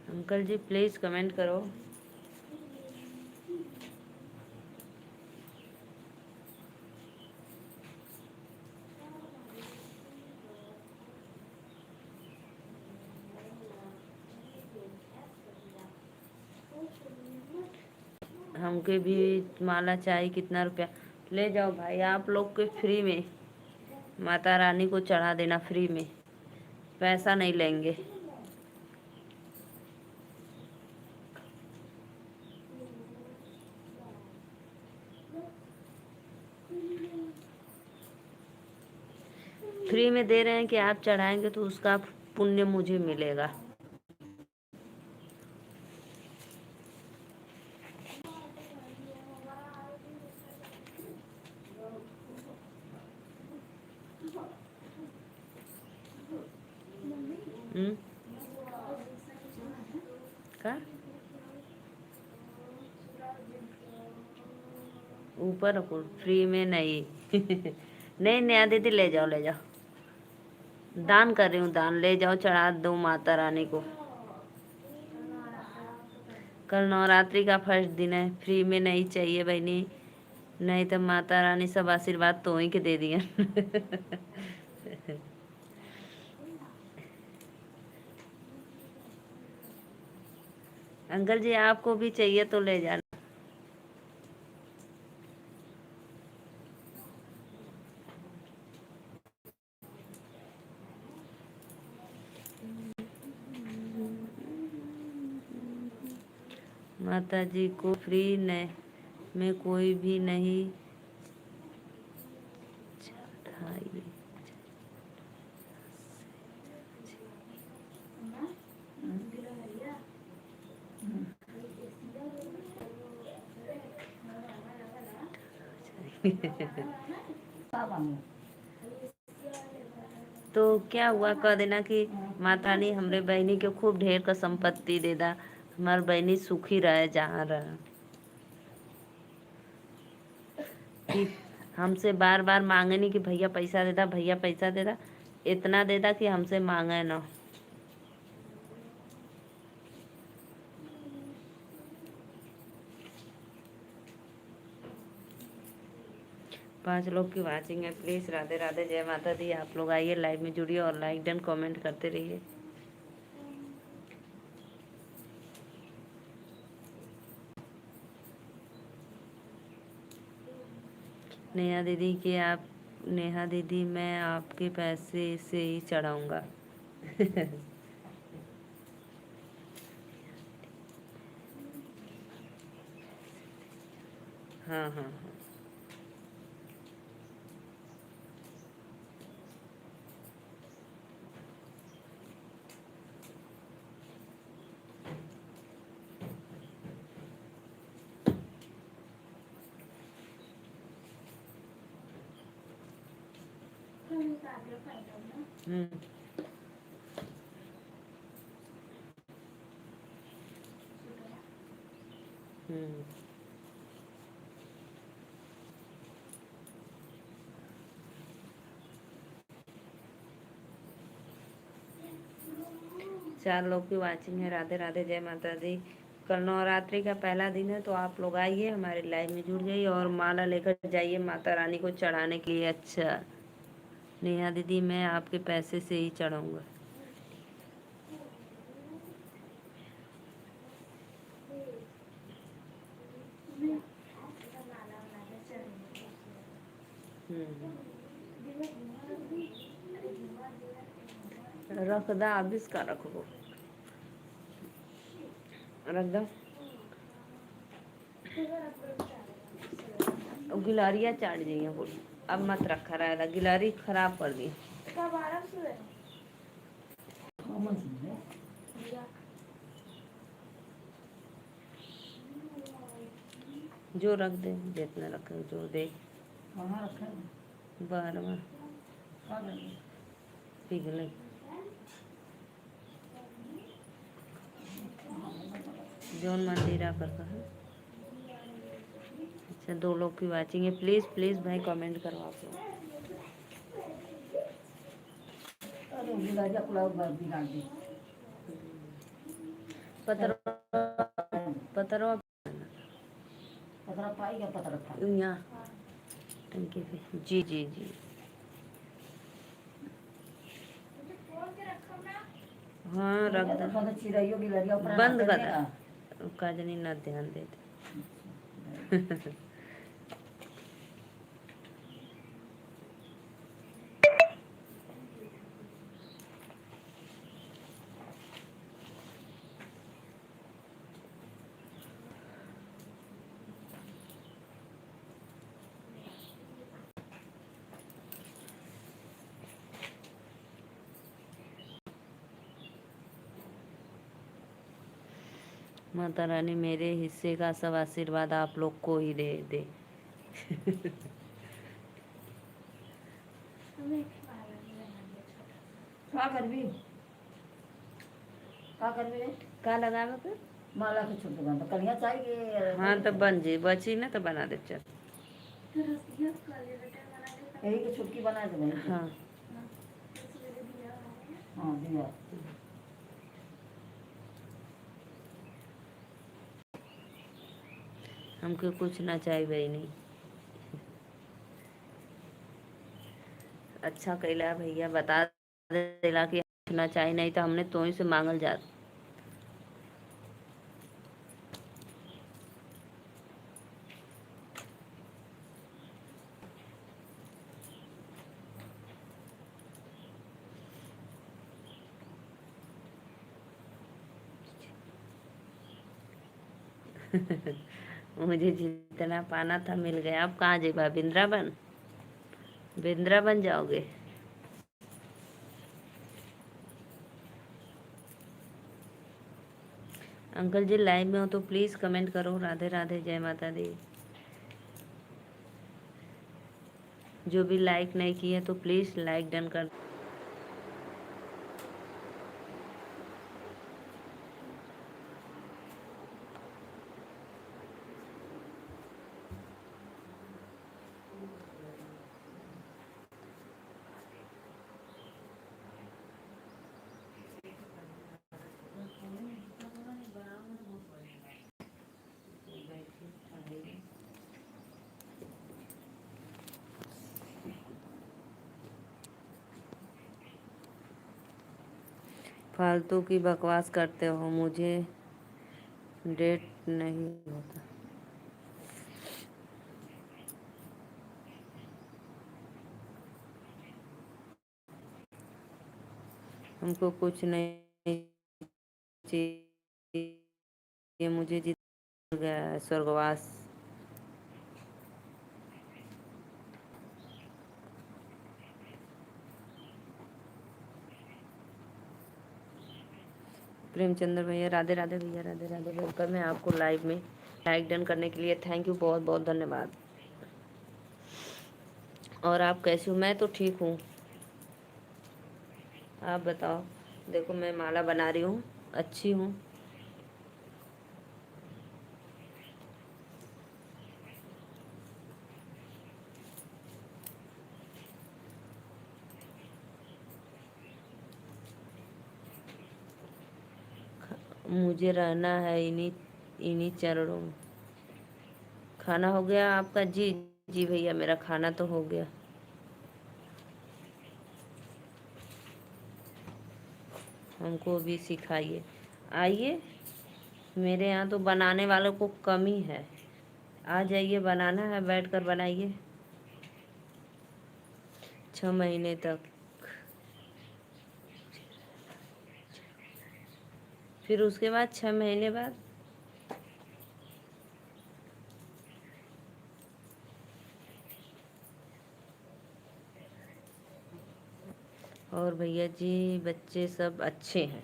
अंकल जी प्लीज़ कमेंट करो। हमके भी माला चाहिए। कितना रुपया? ले जाओ भाई, आप लोग के फ्री में माता रानी को चढ़ा देना, फ्री में, पैसा नहीं लेंगे। फ्री में दे रहे हैं कि आप चढ़ाएंगे तो उसका पुण्य मुझे मिलेगा। हम्म। का ऊपर रखो, फ्री में नहीं। नहीं नया दीदी, ले जाओ ले जाओ। दान कर रही हूँ, दान, ले जाओ चढ़ा दो माता रानी को। कल नवरात्रि का फर्स्ट दिन है, फ्री में नहीं चाहिए बहनी, नहीं तो माता रानी सब आशीर्वाद तो ही के दे दिए। अंकल जी आपको भी चाहिए तो ले जाना। माता जी को फ्री में कोई भी नहीं चढ़ाइए। तो क्या हुआ, कह देना कि माता रानी हमरे बहनी के खूब ढेर का संपत्ति दे दा, हमार बहनी सुखी रहे जहाँ रहे, कि हमसे बार बार मांगे नहीं कि भैया पैसा देता, भैया पैसा देता, इतना देता कि हमसे मांगे ना। 5 लोग की वाचिंग है। प्लीज़ राधे राधे, जय माता दी। आप लोग आइए, लाइव में जुड़िए और लाइक डन कमेंट करते रहिए। नेहा दीदी कि आप, नेहा दीदी मैं आपके पैसे से ही चढ़ाऊँगा। हाँ हाँ हाँ। हम्म। हम्म। चार लोग की वाचिंग है। राधे राधे, जय माता दी। कल नवरात्रि का पहला दिन है, तो आप लोग आइए हमारे लाइव में जुड़ जाइए और माला लेकर जाइए माता रानी को चढ़ाने के लिए। अच्छा नेहा दीदी मैं आपके पैसे से ही चढ़ाऊँगा। रख दा, अब इसका रखो, रख दो। गिलहरिया चाट जाइए बोली, अब मत रखा रहा था, गिलहरी खराब कर दी। जो रख दे, जितना रखे जो दे। बार पिघले। जौन मंदिर आकर कहा। अच्छा 2 लोग की वाचिंग है। प्लीज़ प्लीज़ भाई कमेंट करो आप लोग। पतरो पतरो यहाँ टंकी पे। जी जी जी। हाँ रख दो, बंद कर दो, काजनी ना ध्यान देते। माता रानी मेरे हिस्से का सब आशीर्वाद आप लोग को ही दे दे। का लगावे के माला के छोटे बन कलिया चाहिए। हाँ तो बन जी, बची ना तो बना दे। चल यही की छुटकी बना दे। हाँ हाँ दिया। हमको कुछ ना चाहिए भाई नहीं। अच्छा कैला भैया बता देला कि कुछ ना चाहिए, नहीं तो हमने तो ही से मांगल जात। मुझे जितना पाना था मिल गया। अब कहाँ जेबा, वृंदावन? वृंदावन जाओगे? अंकल जी लाइव में हो तो प्लीज़ कमेंट करो। राधे राधे, जय माता दी। जो भी लाइक नहीं किए तो प्लीज़ लाइक डन कर। फालतू की बकवास करते हो, मुझे डेट नहीं होता। हमको कुछ नहीं चाहिए, मुझे जीत गया है स्वर्गवास। प्रेमचंद्र भैया राधे राधे भैया, राधे राधे। वेलकम है आपको लाइव में। लाइक डन करने के लिए थैंक यू, बहुत बहुत धन्यवाद। और आप कैसी हो? मैं तो ठीक हूँ, आप बताओ। देखो मैं माला बना रही हूँ, अच्छी हूँ। मुझे रहना है इन्हीं इन्हीं चरणों में। खाना हो गया आपका? जी जी भैया, मेरा खाना तो हो गया। हमको भी सिखाइए, आइए। मेरे यहाँ तो बनाने वालों को कमी है। आ जाइए, बनाना है बैठ कर बनाइए। 6 महीने तक, फिर उसके बाद 6 महीने बाद। और भैया जी बच्चे सब अच्छे हैं,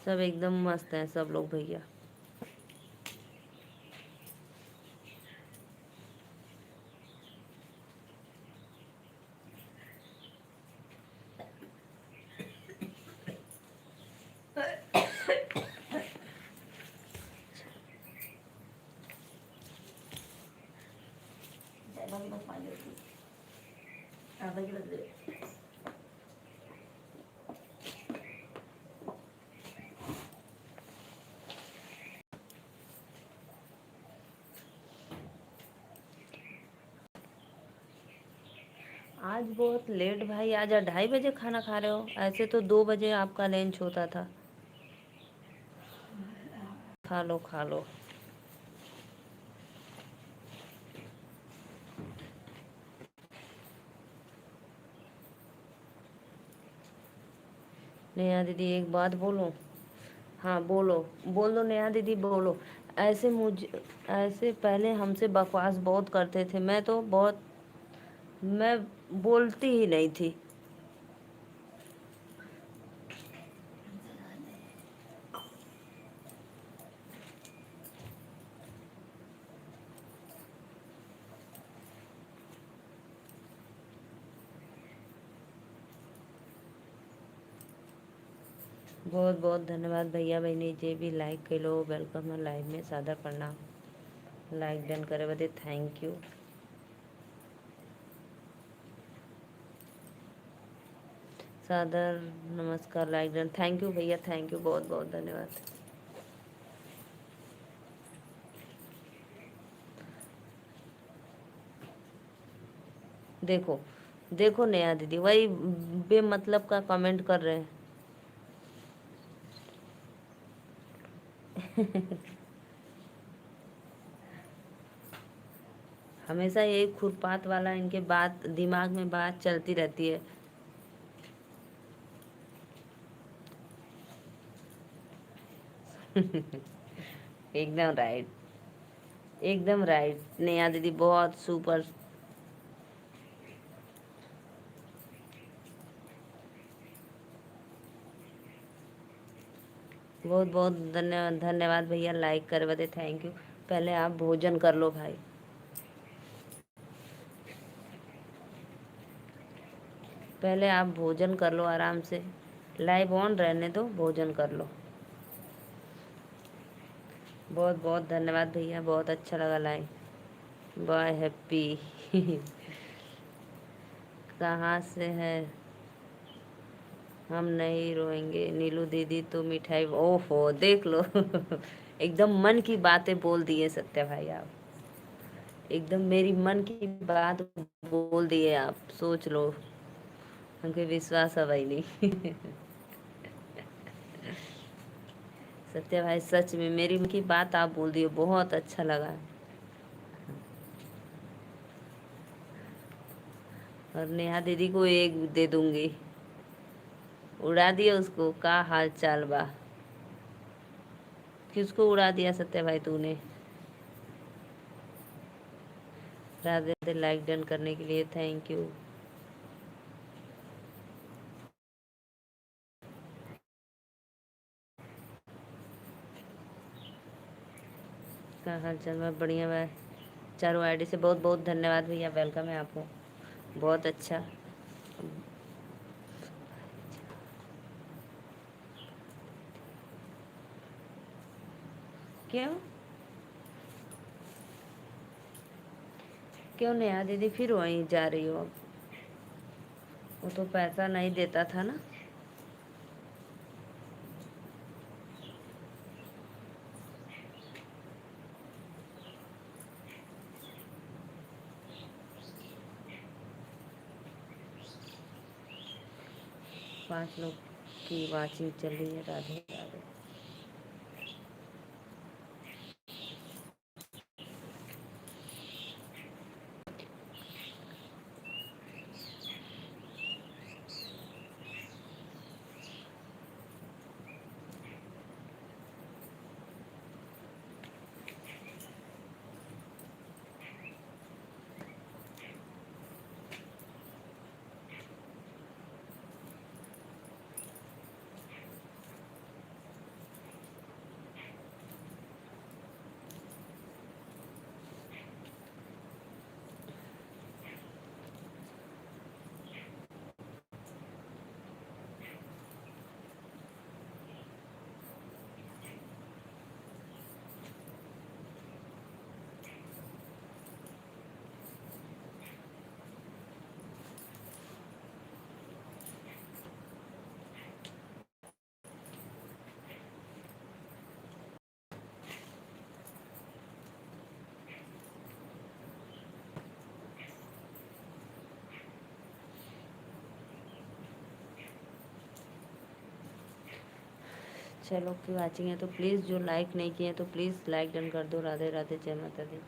सब एकदम मस्त हैं सब लोग भैया। ज़्यादा गिलास पानी देती, आधा गिलास दे। आज बहुत लेट भाई, आज 2:30 बजे खाना खा रहे हो? ऐसे तो 2 बजे आपका लंच होता था। खा लो खा लो। नेहा दीदी एक बात बोलो। हाँ बोलो, बोलो नेहा दीदी बोलो। ऐसे पहले हमसे बकवास बहुत करते थे, मैं बोलती ही नहीं थी। बहुत बहुत धन्यवाद भैया बहनी जे भी लाइक केलो, वेलकम है लाइव में, सादर प्रणाम। लाइक डन करे बदे थैंक यू। सादर नमस्कार, लाइक डन, थैंक यू भैया, थैंक यू, बहुत बहुत धन्यवाद। देखो देखो नेहा दीदी वही बेमतलब का कमेंट कर रहे हैं। हमेशा यही खुरपात वाला इनके बात दिमाग में बात चलती रहती है। एकदम राइट, एकदम राइट नेहा दीदी, बहुत सुपर। बहुत बहुत धन्यवाद भैया, लाइक करे बदे थैंक यू। पहले आप भोजन कर लो भाई, पहले आप भोजन कर लो आराम से। लाइव ऑन रहने दो, भोजन कर लो। बहुत बहुत धन्यवाद भैया, बहुत अच्छा लगा लाइव। Bye happy. कहाँ से है? हम नहीं रोएंगे नीलू दीदी, तो मिठाई, ओहो देख लो। एकदम मन की बातें बोल दिए सत्या भाई आप, एकदम मेरी मन की बात बोल दिए आप, सोच लो। हमके विश्वास है भाई नहीं। सत्या भाई सच में मेरी मन की बात आप बोल दिए, बहुत अच्छा लगा। और नेहा दीदी को एक दे दूंगी। उड़ा दिया उसको, का हाल चाल बा। किसको उड़ा दिया सत्या भाई तूने? राधे राधे, लाइक डन करने के लिए थैंक यू। का हाल चाल बा? बढ़िया बा। चारों आईडी से बहुत बहुत धन्यवाद भैया, वेलकम है आपको। बहुत अच्छा। क्यों क्यों नेहा दीदी फिर वहीं जा रही हो अब? वो तो पैसा नहीं देता था ना। पांच लोग की वाचिंग चल रही है। राधे राधे। चलो की वाचिंग है तो प्लीज़, जो लाइक नहीं किए तो प्लीज़ लाइक डन कर दो। राधे राधे, जय माता दी।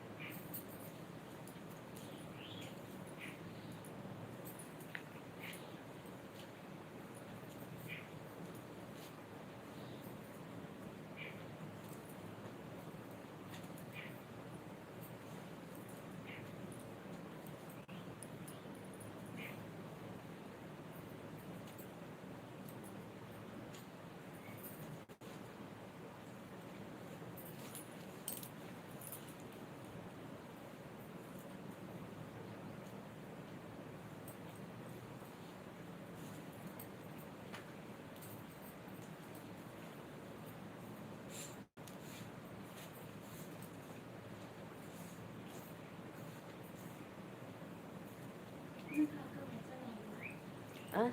आ?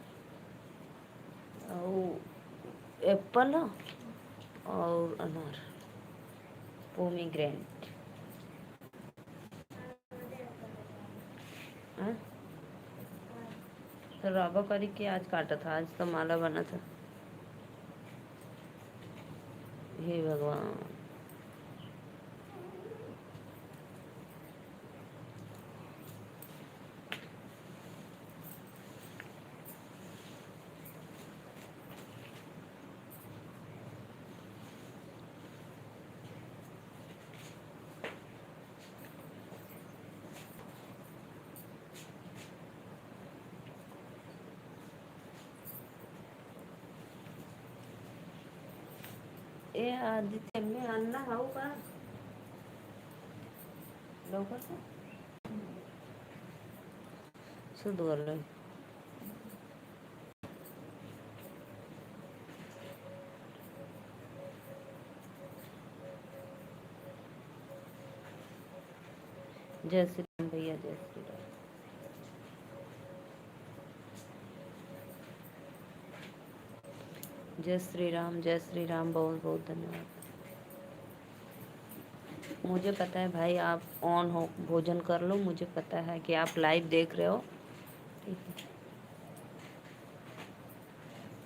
एप्पल और अनार, पोमीग्रेनेट। तो राबा करी के आज काटा था, आज तो माला बना था। हे भगवान। ए आदित्य में अन्ना हाउ का लवकर से शुद्ध कर ले। जय श्री राम भैया, जय श्री राम। जय श्री राम, जय श्री राम, बहुत बहुत धन्यवाद। मुझे पता है भाई आप ऑन हो, भोजन कर लो, मुझे पता है कि आप लाइव देख रहे हो। ठीक है।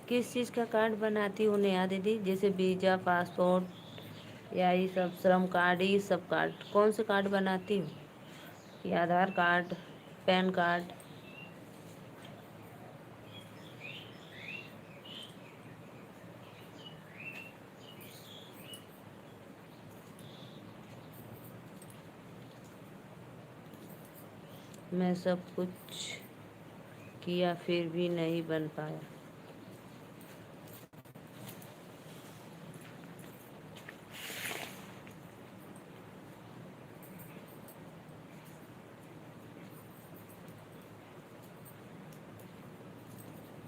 किस चीज़ का कार्ड बनाती हो नेहा दीदी? जैसे वीज़ा, पासपोर्ट या ये सब श्रम कार्ड, ये सब कार्ड कौन से कार्ड बनाती हो? ये आधार कार्ड, पैन कार्ड? मैं सब कुछ किया फिर भी नहीं बन पाया।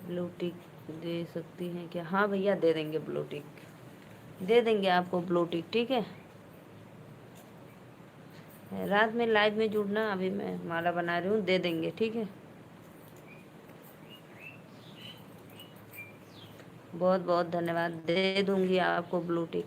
ब्लू टिक दे सकती हैं क्या? हाँ भैया, दे देंगे ब्लू टिक, दे देंगे आपको ब्लू टिक, ठीक है। रात में लाइव में जुड़ना, अभी मैं माला बना रही हूँ, दे देंगे, ठीक है। बहुत बहुत धन्यवाद, दे दूंगी आपको ब्लू टिक।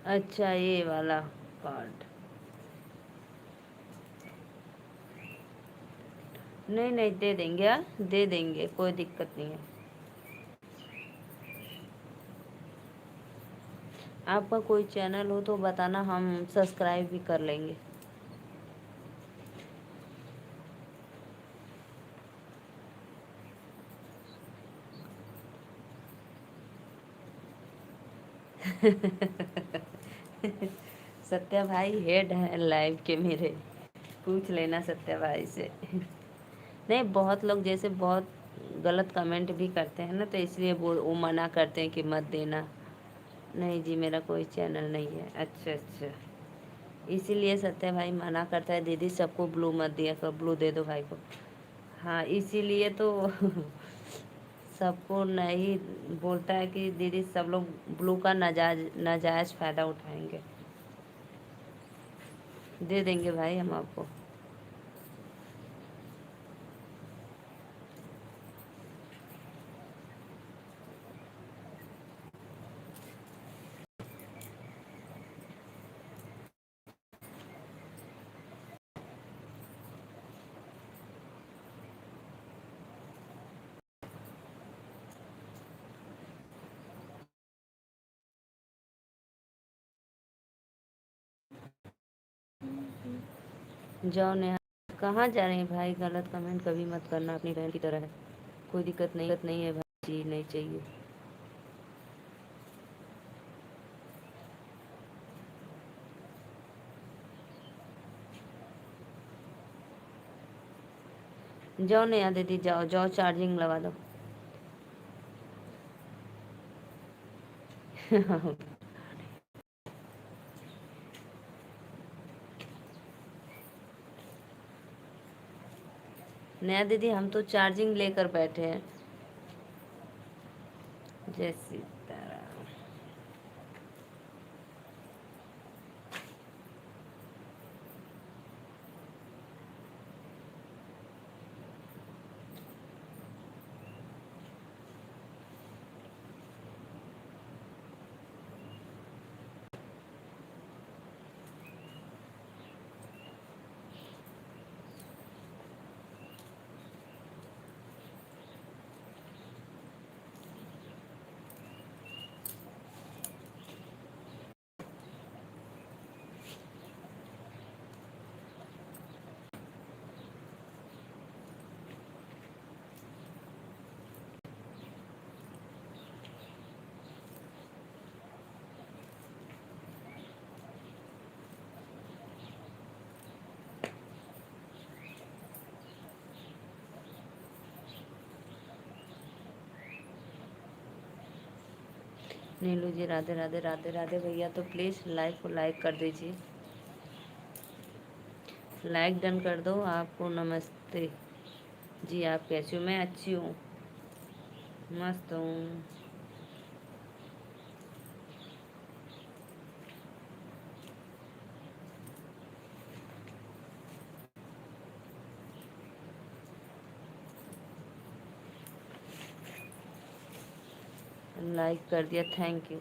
अच्छा, ये वाला कार्ड? नहीं नहीं, दे देंगे, दे देंगे, कोई दिक्कत नहीं है। आपका कोई चैनल हो तो बताना, हम सब्सक्राइब भी कर लेंगे। सत्या भाई हेड है लाइव के मेरे, पूछ लेना सत्या भाई से। नहीं, बहुत लोग जैसे बहुत गलत कमेंट भी करते हैं ना, तो इसलिए वो मना करते हैं कि मत देना। नहीं जी, मेरा कोई चैनल नहीं है। अच्छा अच्छा, इसीलिए सत्या भाई मना करता है, दीदी सबको ब्लू मत दिया करो, ब्लू दे दो भाई को। हाँ, इसीलिए तो सबको नहीं बोलता है कि दीदी सब लोग ब्लू का नाजायज़ फ़ायदा उठाएंगे। दे देंगे भाई हम आपको। जाओ नेहा, कहाँ जा रहे हैं भाई? गलत कमेंट कभी मत करना, अपनी बहन की तरह है, कोई दिक्कत नहीं है भाई जी, नहीं चाहिए। जाओ नेहा दीदी, जाओ जाओ, चार्जिंग लगा दो। नेहा दीदी, हम तो चार्जिंग लेकर बैठे हैं। जय सीताराम। नीलू जी, राधे राधे राधे राधे। भैया तो प्लीज़ लाइव को लाइक कर दीजिए, लाइक डन कर दो। आपको नमस्ते जी, आप कैसी हो? मैं अच्छी हूँ, मस्त हूँ। लाइक कर दिया, थैंक यू।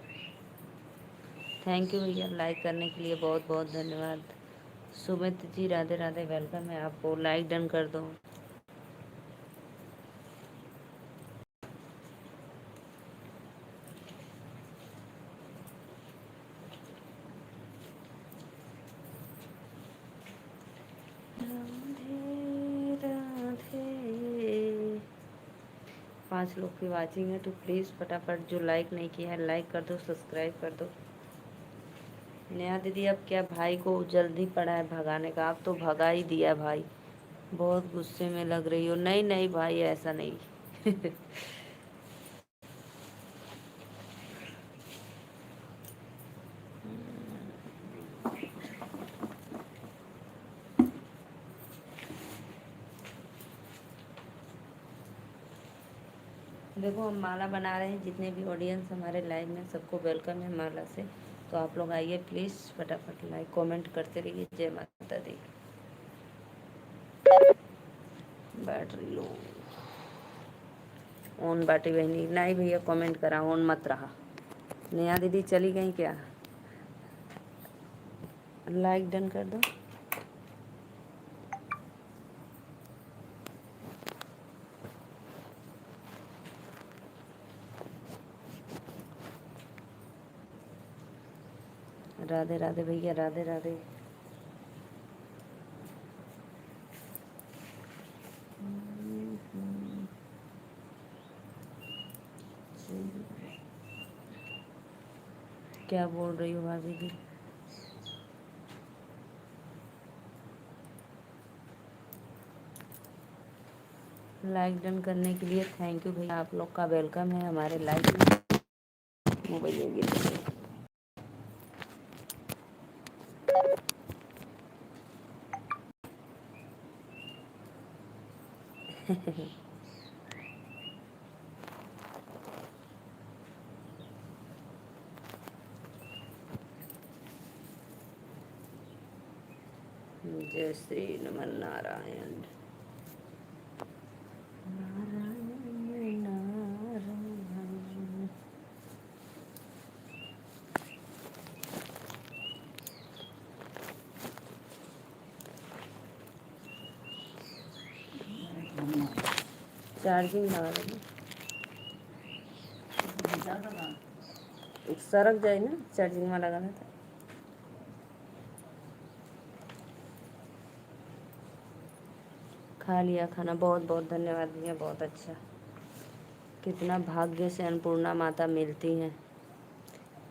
थैंक यू भैया लाइक करने के लिए, बहुत बहुत धन्यवाद। सुमित जी राधे राधे, वेलकम है आपको, लाइक डन कर दो। राधे राधे। 5 लोग की वाचिंग है तो प्लीज़ फटाफट जो लाइक नहीं किया है लाइक कर दो, सब्सक्राइब कर दो। नेहा दीदी अब क्या भाई को जल्दी पड़ा है भगाने का, आप तो भगा ही दिया भाई, बहुत गुस्से में लग रही हो। नहीं नहीं भाई ऐसा नहीं। देखो हम माला बना रहे हैं, जितने भी ऑडियंस हमारे लाइव में सबको वेलकम है माला से। तो आप लोग आइए प्लीज़, फटाफट लाइक कमेंट करते रहिए। जय माता दी। बैटरी लो ऑन बाटी बहनी, नहीं भैया कमेंट करा ऑन मत रहा। नेहा दीदी चली गई क्या? लाइक डन कर दो। राधे राधे भैया, राधे राधे। क्या बोल रही हो भाभी जी? लाइक डन करने के लिए थैंक यू भैया, आप लोग का वेलकम है हमारे लाइव में। मोबाइल ये गिर गया। जय श्री नमन नारायण। नारायण नारायण। चार्जिंग लगा देना, सरक जाए ना, चार्जिंग में लगाना था। खा लिया खाना, बहुत बहुत धन्यवाद भैया, बहुत अच्छा। कितना भाग्य से अन्नपूर्णा माता मिलती हैं।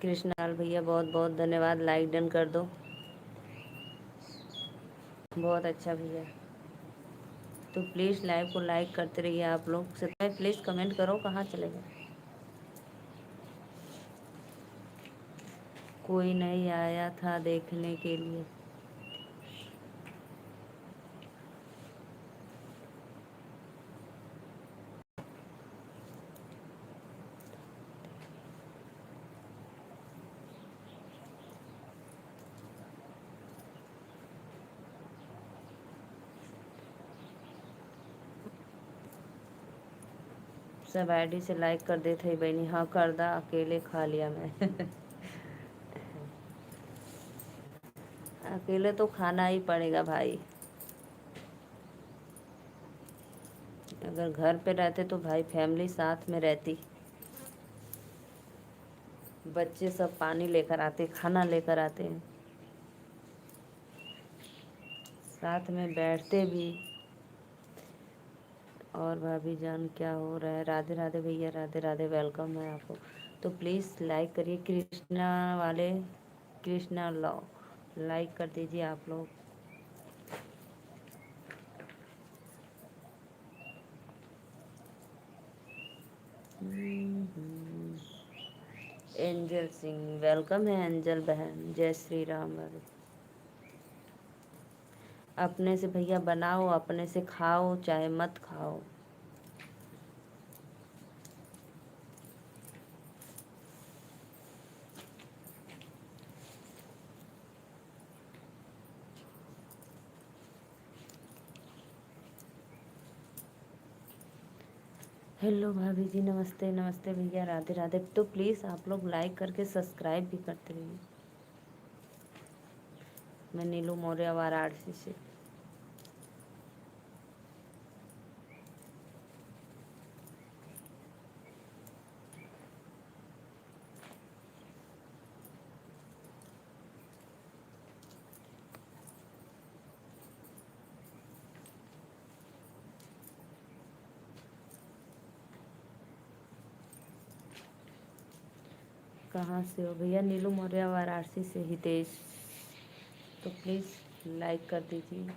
कृष्णलाल भैया बहुत बहुत धन्यवाद, लाइक डन कर दो। बहुत अच्छा भैया, तो प्लीज़ लाइव को लाइक करते रहिए आप लोग। सब्सक्राइब प्लीज़ कमेंट करो, कहाँ चले गए? कोई नहीं आया था देखने के लिए। सब आईडी से लाइक कर देते है बहनी। हाँ कर दा, अकेले खा लिया मैं। अकेले तो खाना ही पड़ेगा भाई। अगर घर पे रहते तो भाई फैमिली साथ में रहती, बच्चे सब पानी लेकर आते, खाना लेकर आते हैं, साथ में बैठते भी। और भाभी जान क्या हो रहा है? राधे राधे भैया, राधे राधे, वेलकम है आपको। तो प्लीज़ लाइक करिए, कृष्णा वाले, कृष्णा लॉ लाइक कर दीजिए आप लोग। एंजल सिंह वेलकम है, एंजल बहन, जय श्री राम। अपने से भैया बनाओ, अपने से खाओ, चाहे मत खाओ। हेलो भाभी जी, नमस्ते नमस्ते भैया, राधे राधे। तो प्लीज़ आप लोग लाइक करके सब्सक्राइब भी करते रहिए। मैं नीलू मौर्य वाराणसी से। कहाँ से हो भैया? नीलू मौर्य वाराणसी से। हितेश, तो प्लीज़ लाइक कर दीजिए।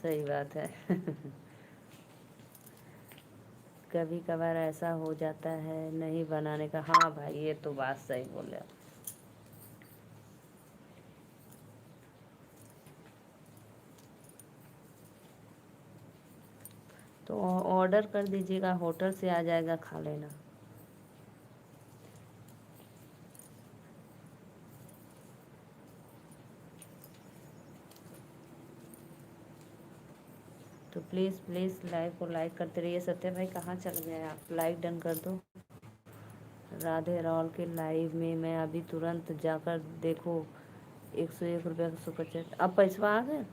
सही बात है। कभी कभार ऐसा हो जाता है नहीं बनाने का। हाँ भाई, ये तो बात सही बोले आप। तो ऑर्डर कर दीजिएगा, होटल से आ जाएगा, खा लेना। तो प्लीज़ प्लीज़ लाइव को लाइक करते रहिए। सत्य भाई कहाँ चल गए आप? लाइक डन कर दो। राधे रावल के लाइव में मैं अभी तुरंत जाकर देखो 101 रुपये का सुपर चैट। अब पैसा आ गए?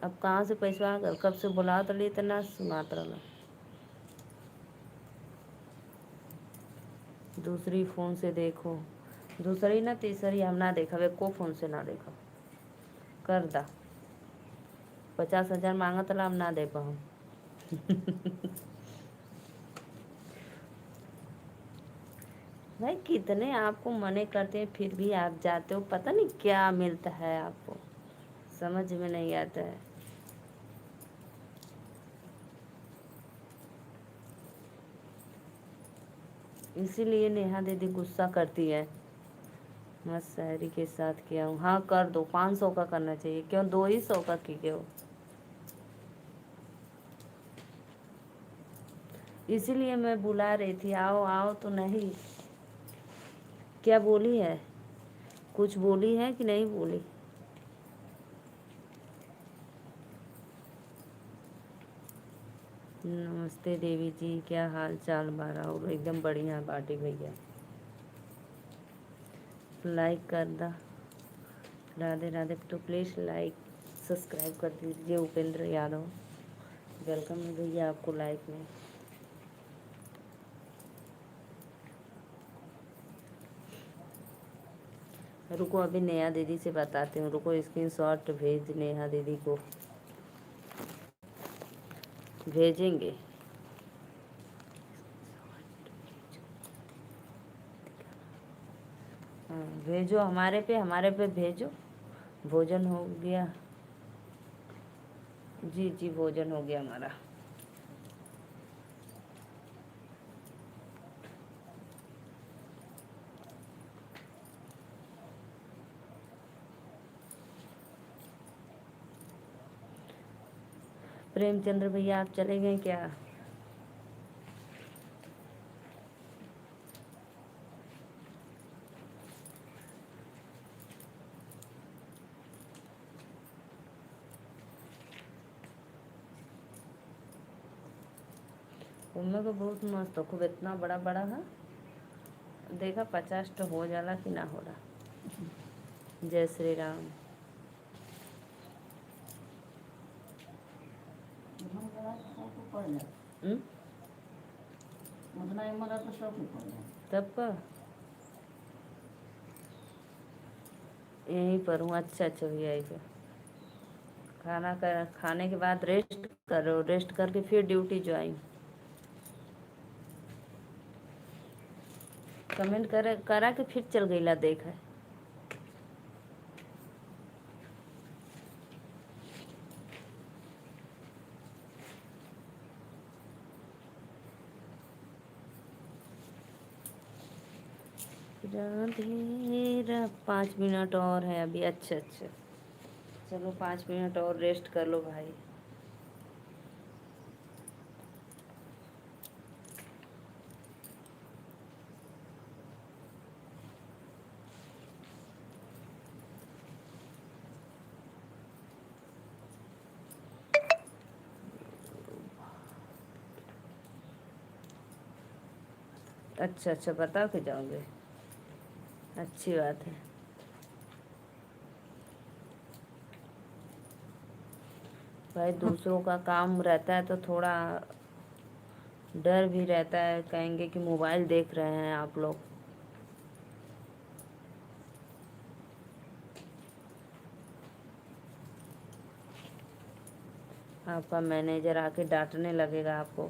अब कहाँ से पैसा आ गए? कब से बुला तो लिए इतना सुनात रहा। दूसरी फ़ोन से देखो। दूसरी ना तीसरी हम ना देखा, वे को फ़ोन से ना देखा। कर दा 50,000 मांगा तो हम ना दे पाऊँ। भाई कितने आपको मने करते हैं फिर भी आप जाते हो, पता नहीं क्या मिलता है आपको, समझ में नहीं आता है। इसीलिए नेहा दीदी गुस्सा करती है। मस्त शायरी के साथ किया हूँ। हाँ कर दो, 500 का करना चाहिए। क्यों 200 का की हो? इसीलिए मैं बुला रही थी, आओ आओ तो नहीं। क्या बोली है? कुछ बोली है कि नहीं बोली? नमस्ते देवी जी, क्या हाल चाल बारा? और एकदम बढ़िया बाटी भैया। लाइक कर दा। राधे राधे। तो प्लीज़ लाइक सब्सक्राइब कर दीजिए। उपेंद्र यादव, वेलकम है भैया आपको लाइक में। रुको अभी नेहा दीदी से बताती हूँ। रुको स्क्रीनशॉट भेज नेहा दीदी को भेजेंगे। हाँ भेजो, हमारे पे भेजो। भोजन हो गया? जी जी भोजन हो गया हमारा। प्रेमचंद्र भैया आप चले गए क्या? उनमें को बहुत मस्त हो, खूब इतना बड़ा बड़ा है। देखा 50 तो हो जाला कि ना हो रहा। जय श्री राम। हम जरा सबको पढ़ ले। हम्म? उतना ही मरा तो सबको पढ़ ले। तब का यहीं पर हूँ। अच्छा अच्छा भैया यहीं पर। खाने के बाद रेस्ट करो, रेस्ट करके फिर ड्यूटी ज्वाइन। कमेंट करा के फिर चल गईला देख है। राधे 5 मिनट और है अभी। अच्छा अच्छा चलो 5 मिनट और रेस्ट कर लो भाई। अच्छा अच्छा, बता के जाओगे, अच्छी बात है। भाई दूसरों का काम रहता है तो थोड़ा डर भी रहता है, कहेंगे कि मोबाइल देख रहे हैं आप लोग। आपका मैनेजर आके डांटने लगेगा आपको।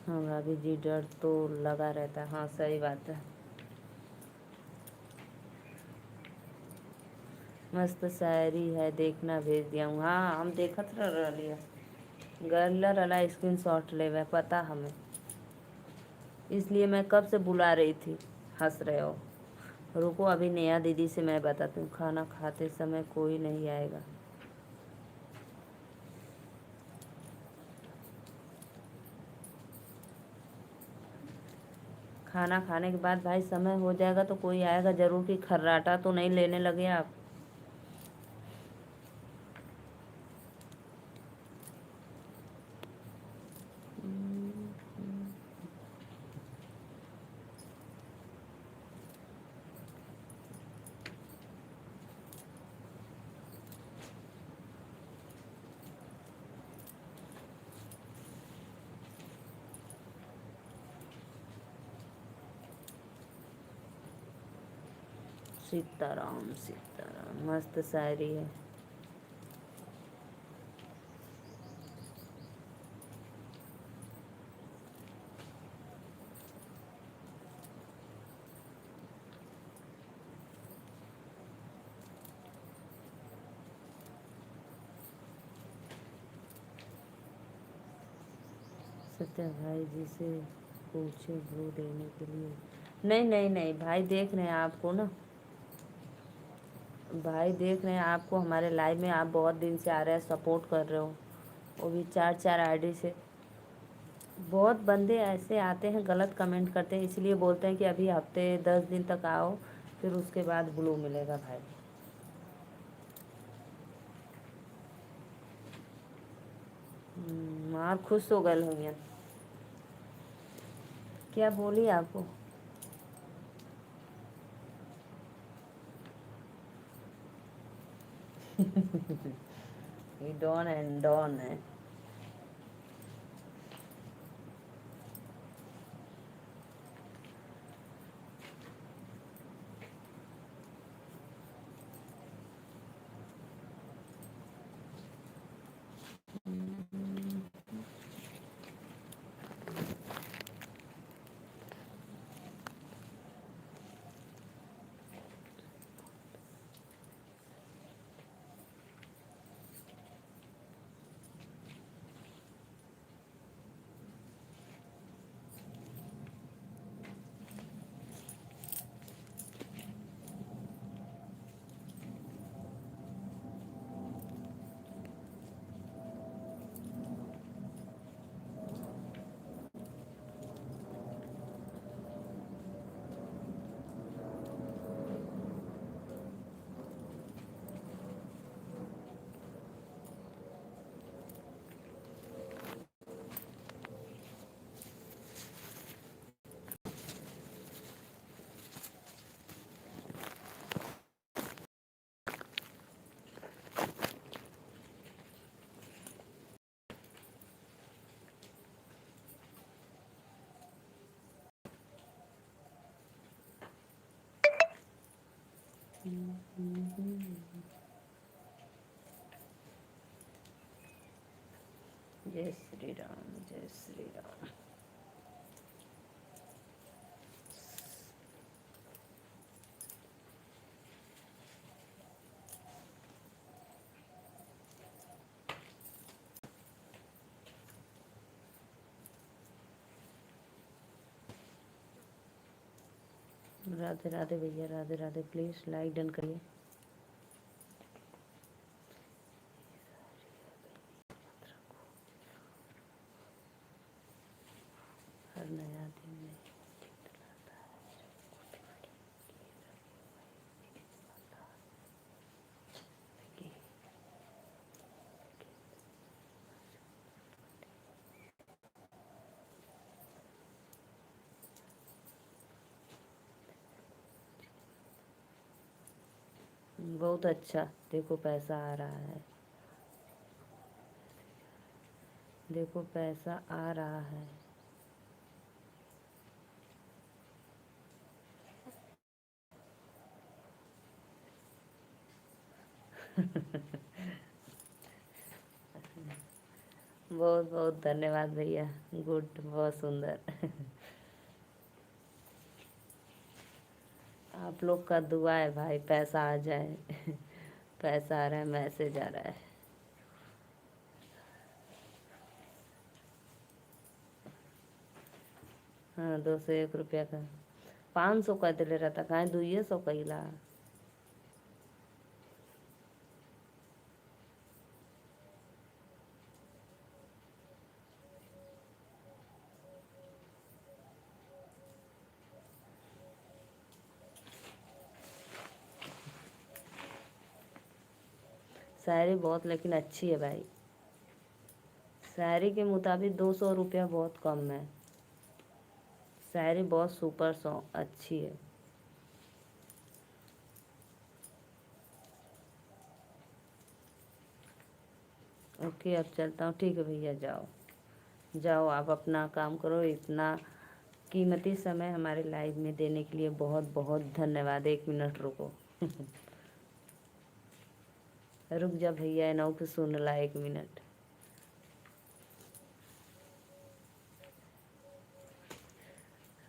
हाँ भाभी जी, डर तो लगा रहता है, हाँ सही बात है। मस्त शायरी है, देखना, भेज दिया हूँ। हाँ हम देखत रहिए, गर्ल रला स्क्रीन शॉट लेवे पता हमें, इसलिए मैं कब से बुला रही थी। हंस रहे हो, रुको अभी नेहा दीदी से मैं बताती हूँ, खाना खाते समय कोई नहीं आएगा। खाना खाने के बाद भाई समय हो जाएगा तो कोई आएगा ज़रूर, कि खर्राटा तो नहीं लेने लगे आप। सीताराम सीताराम, मस्त शायरी है। सत्या भाई जी से पूछे वो देने के लिए। नहीं नहीं नहीं भाई, देख रहे हैं आपको ना, भाई देख रहे हैं आपको, हमारे लाइव में आप बहुत दिन से आ रहे हैं, सपोर्ट कर रहे हो, वो भी चार चार आईडी से। बहुत बंदे ऐसे आते हैं गलत कमेंट करते हैं, इसलिए बोलते हैं कि अभी हफ्ते 10 दिन तक आओ, फिर उसके बाद ब्लू मिलेगा भाई। मार खुश हो गए होंगे। क्या बोली आपको? ये डॉन एंड डॉन है। जय श्री राम, जय श्री राम। राधे राधे भैया, Radhe Radhe. Please like done करिए। बहुत अच्छा। देखो पैसा आ रहा है, देखो पैसा आ रहा है। बहुत बहुत धन्यवाद भैया। गुड, बहुत सुंदर। आप लोग का दुआ है भाई, पैसा आ जाए। पैसा आ रहा है, मैसेज आ रहा है। हाँ, 201 रुपया का 500 का दिले रहता, कहाँ 200 का ही ला। शायरी बहुत लेकिन अच्छी है भाई। शायरी के मुताबिक 200 रुपया बहुत कम है। शायरी बहुत सुपर सॉन्ग अच्छी है। ओके, अब चलता हूँ। ठीक है भैया, जाओ जाओ, आप अपना काम करो। इतना कीमती समय हमारे लाइव में देने के लिए बहुत बहुत धन्यवाद। 1 मिनट रुको। रुक जा भैया, नौ के सुन ला 1 मिनट।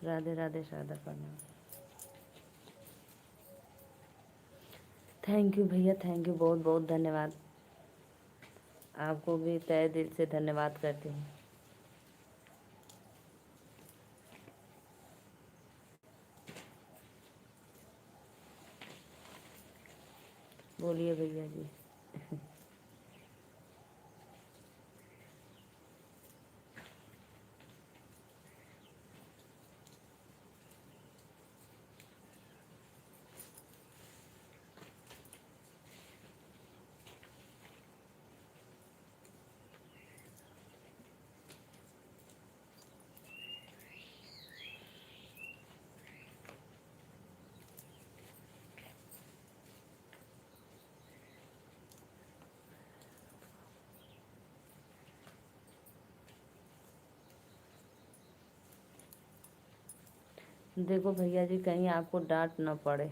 राधे राधे, शारदा प्रणाम। थैंक यू भैया, थैंक यू, बहुत बहुत धन्यवाद। आपको भी तहे दिल से धन्यवाद करती हूँ। बोलिए भैया जी। देखो भैया जी, कहीं आपको डांट ना पड़े।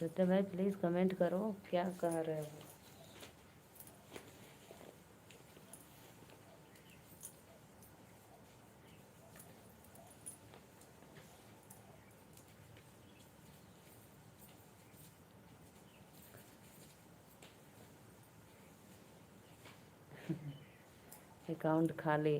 सत्य भाई प्लीज़ कमेंट करो, क्या कह रहे हो। अकाउंट खाली।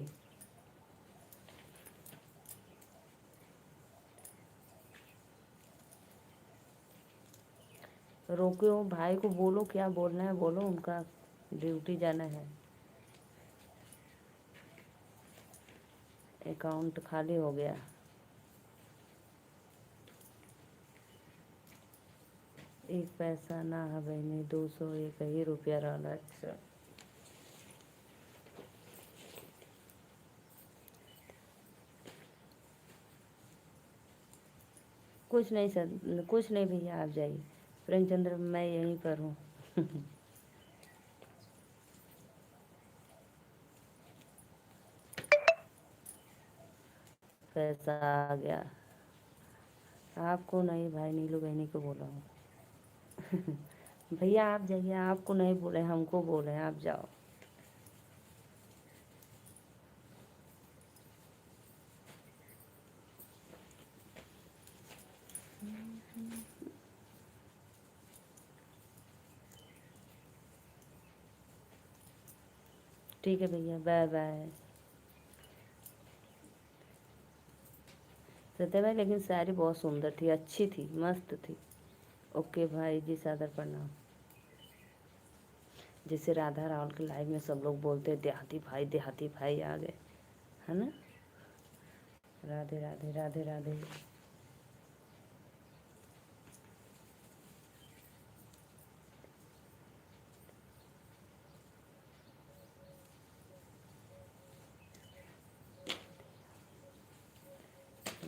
रोके हो भाई को, बोलो क्या बोलना है बोलो, उनका ड्यूटी जाना है। अकाउंट खाली हो गया। एक पैसा ना है बहनी, 201 रुपया रहा। अच्छा, कुछ नहीं सर, कुछ नहीं भैया, आप जाइए। प्रेमचंद्र, मैं यहीं पर हूँ। पैसा आ गया। आपको नहीं भाई, नीलू बहनी को बोला हूँ। भैया आप जाइए, आपको नहीं बोले, हमको बोले, आप जाओ। ठीक है भैया, बाय बाय। सत्य भाई लेकिन शायरी बहुत सुंदर थी, अच्छी थी, मस्त थी। ओके भाई जी, सादर प्रणाम। जैसे राधा रावल के लाइव में सब लोग बोलते हैं देहाती भाई, देहाती भाई आ गए, है ना। राधे राधे, राधे राधे।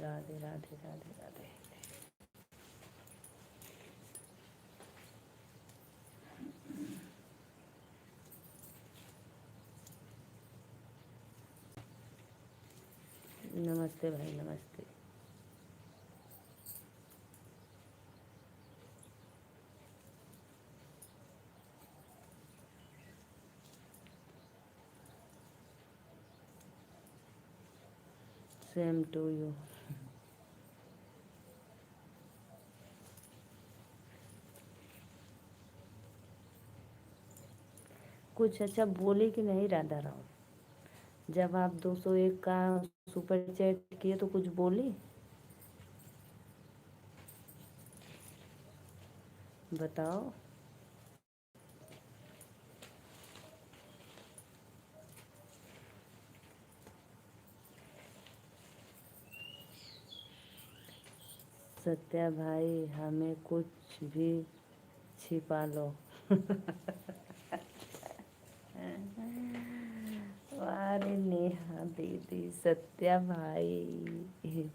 राधे राधे राधे राधे। नमस्ते भाई, नमस्ते। Same to you. कुछ अच्छा बोले कि नहीं राधा राव? जब आप 201 का सुपर चैट किए तो कुछ बोली? बताओ। सत्या भाई, हमें कुछ भी छिपा लो। अरे नेहा दीदी, सत्या भाई।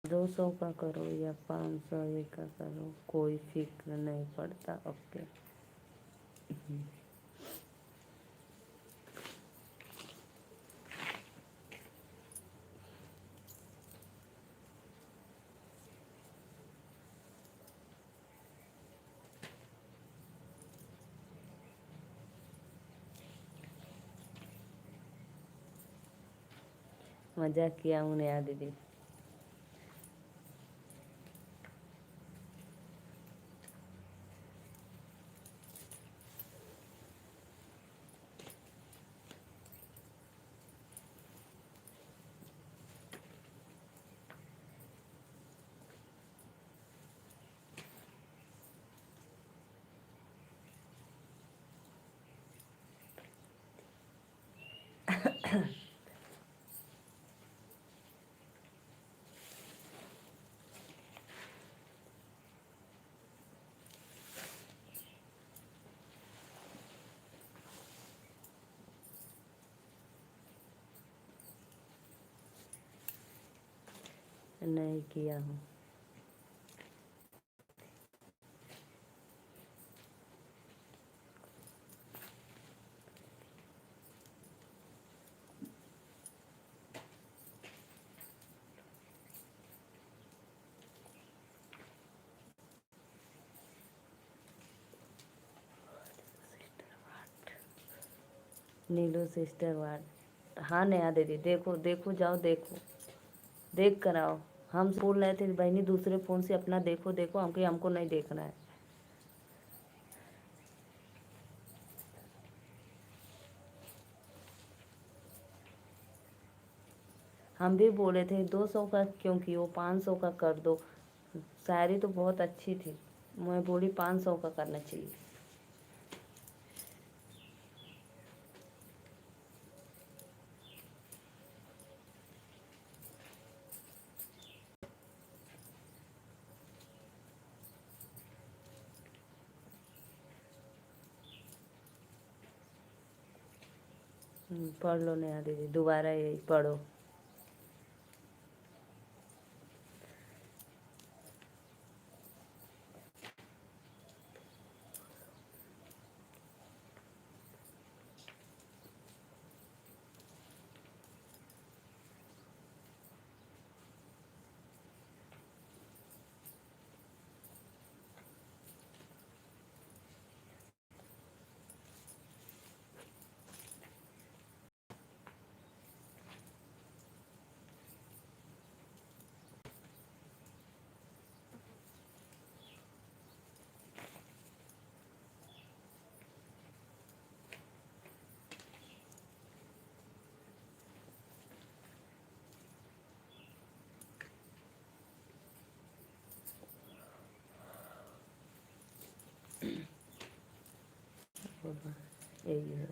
दो सौ का करो या 500 का करो, कोई फिक्र नहीं पड़ता। ओके। मजाक किया हूँ नेहा दीदी। नहीं किया हूँ। नीलू सिस्टर वाट। हाँ नेहा दीदी, देखो देखो, जाओ देखो, देख कर आओ। हम बोल रहे थे बहनी दूसरे फ़ोन से अपना देखो देखो, हमको नहीं देखना है। हम भी बोले थे 200 का क्योंकि वो 500 का कर दो। शायरी तो बहुत अच्छी थी। मैं बोली 500 का करना चाहिए। पढ़ लो नेहा दीदी, दोबारा यही पढ़ो। यही है।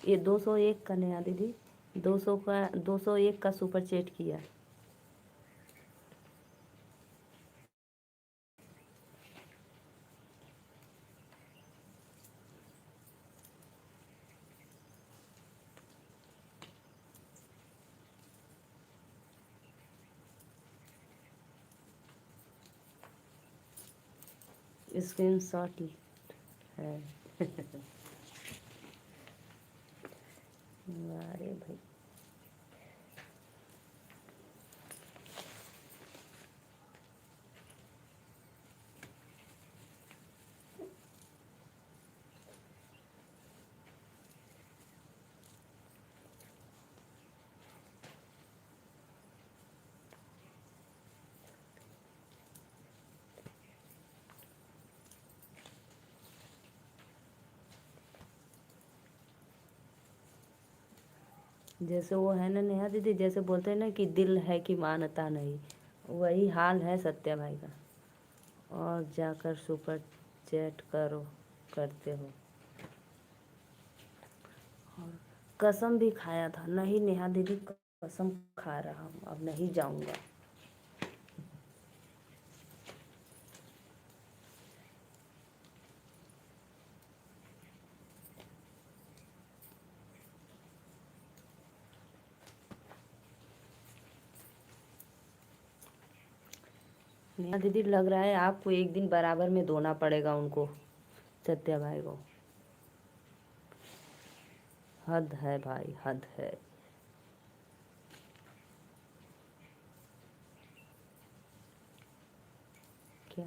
ये 201 का नया दीदी, 201 का सुपर चैट किया। स्क्रीन शॉट है। अरे भाई जैसे वो है ना नेहा दीदी, जैसे बोलते हैं ना कि दिल है कि मानता नहीं, वही हाल है सत्या भाई का। और जाकर सुपर चैट करते हो। और कसम भी खाया था, नहीं नेहा दीदी कसम खा रहा हूँ, अब नहीं जाऊँगा। नेहा दीदी लग रहा है आपको एक दिन बराबर में धोना पड़ेगा उनको, सत्या भाई को। हद है भाई, हद है। क्या?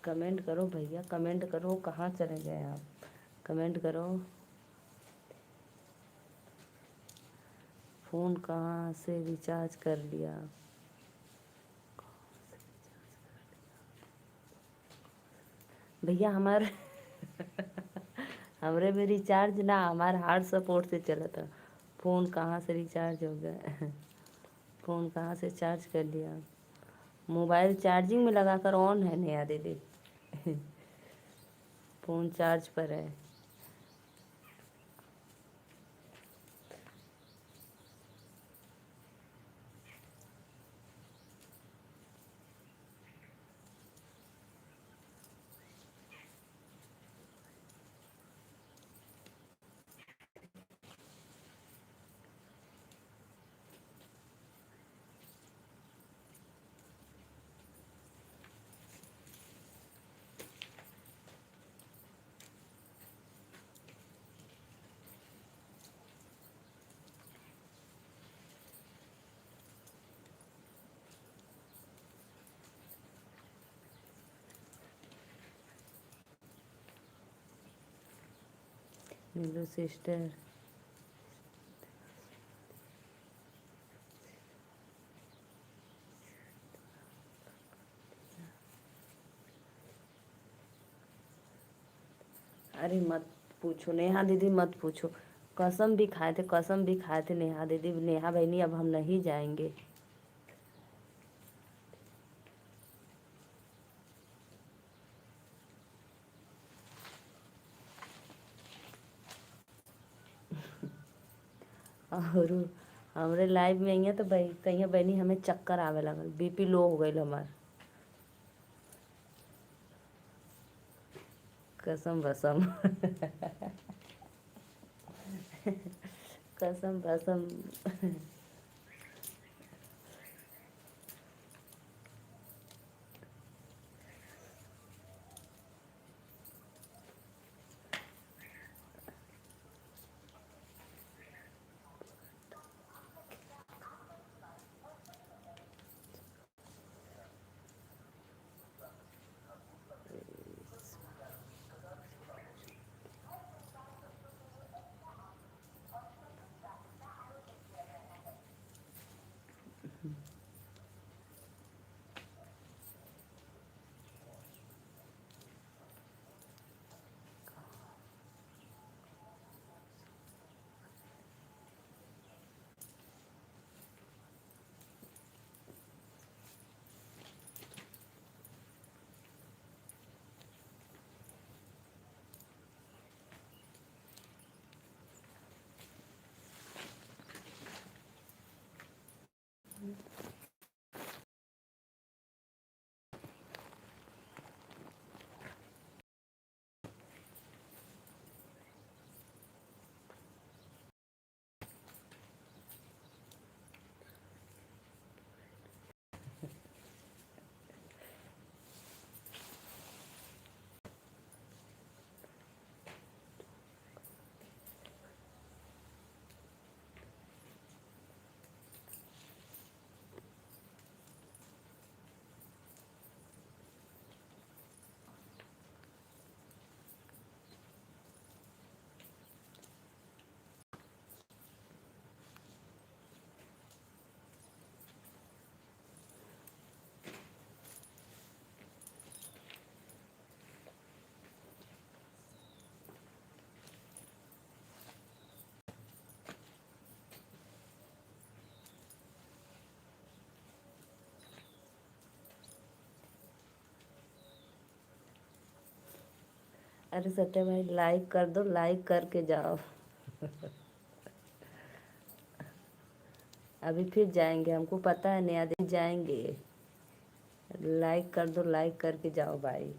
कमेंट करो भैया, कमेंट करो, कहाँ चले गए आप? कमेंट करो। फ़ोन कहाँ से रिचार्ज कर लिया? भैया हमारे हमरे में रिचार्ज ना, हमारा हार्ड सपोर्ट से चला था। फ़ोन कहाँ से रिचार्ज हो गया? फ़ोन कहाँ से चार्ज कर लिया? मोबाइल चार्जिंग में लगाकर ऑन है नेहा दीदी। फ़ोन चार्ज पर है। नीलू सिस्टर, अरे मत पूछो नेहा दीदी, मत पूछो। कसम भी खाए थे, कसम भी खाए थे नेहा दीदी, नेहा बहनी अब हम नहीं जाएंगे। और हमरे लाइव में आई तो भाई कहीं बहनी हमें चक्कर आवे लगल, बीपी लो हो गई हमार। कसम भसम। कसम भसम। अरे सत्या भाई लाइक कर दो, लाइक करके जाओ। अभी फिर जाएंगे, हमको पता है नया दिन जाएंगे। लाइक कर दो, लाइक करके जाओ भाई।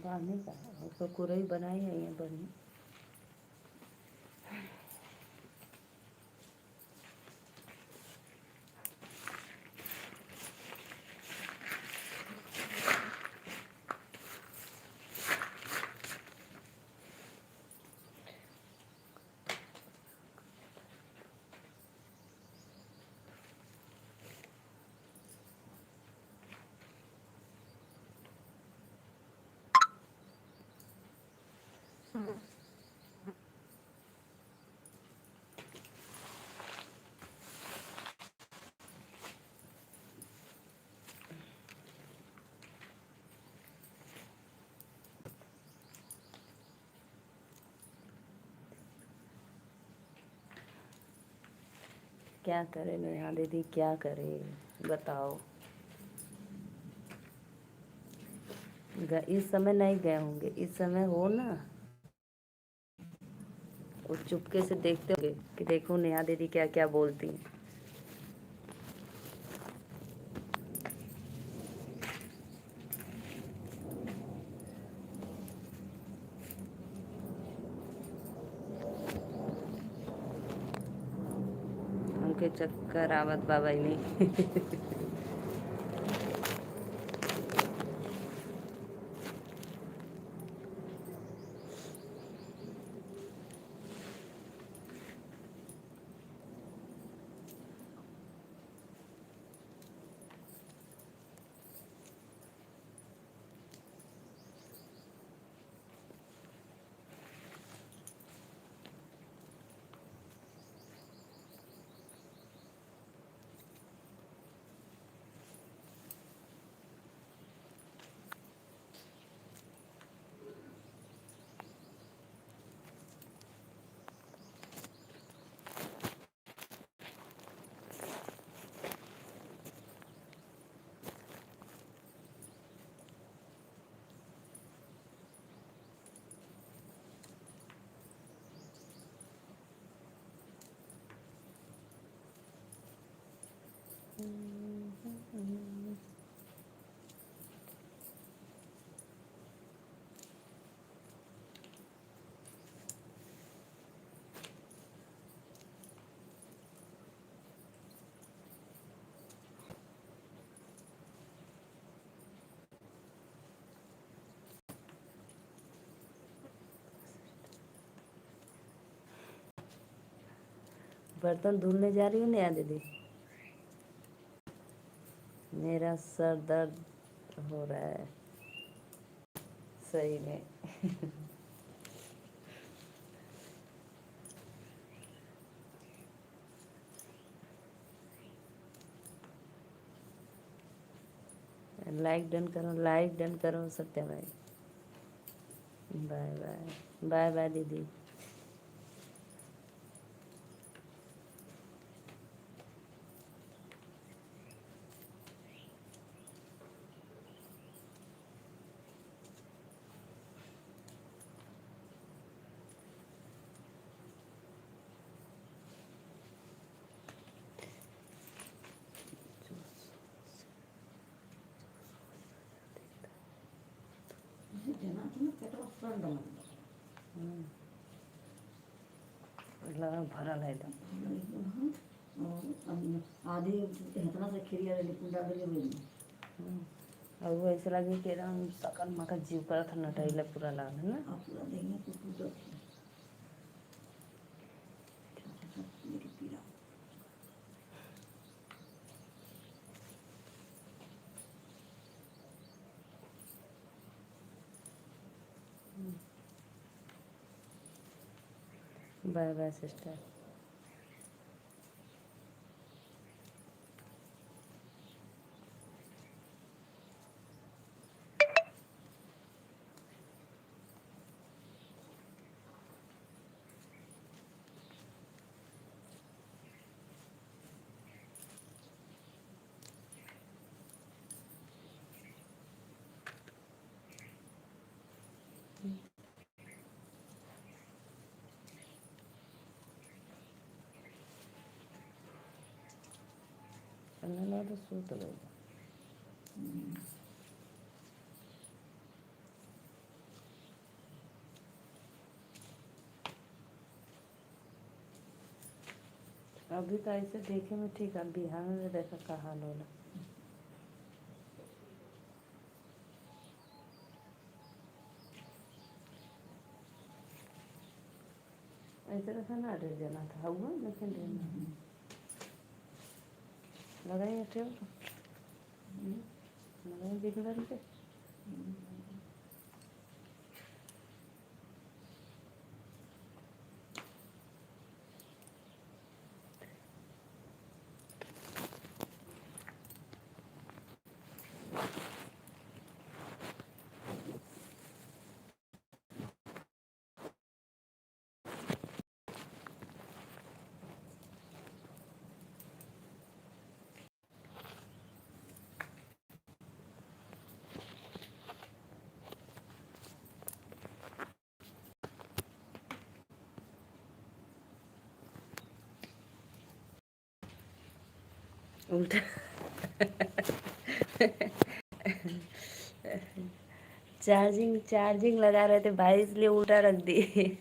बांधने का उसको कुरई बनाई है ये बनी। क्या करे नेहा दीदी, क्या करे बताओ। इस समय नहीं गए होंगे, इस समय हो ना, वो चुपके से देखते होंगे कि देखो नेहा दीदी क्या क्या बोलती हैं। हमके चक्कर आवत बा बहिनी। बर्तन धुलने जा रही हूँ नेहा दीदी। मेरा सर दर्द हो रहा है सही में। लाइक डन करो, लाइक डन करो सत्या भाई। बाय बाय, बाय बाय दीदी। देना तुम्हें पेटवा फ्रंट डाल भरल है एकदम। आधी इतना से खिरिया रेडी कुंडा देले हुए और वो ऐसे लगे कि एकदम सकल मका जीव करत था, नटैला पूरा लागल है ना। आप पूरा देंगे तो पूरा मेरी पीड़ा बाय बाय सिस्टर। अन्ना तो सूत गई। अभी तो ऐसे देखे में ठीक है, बिहार में देखा का हाल होला। ऐसे रखा ना डर जाना था हुआ, लेकिन लगाई हटे लगाई बिगड़ के। उल्टा चार्जिंग चार्जिंग लगा रहे थे भाई, इसलिए उल्टा रख दिए।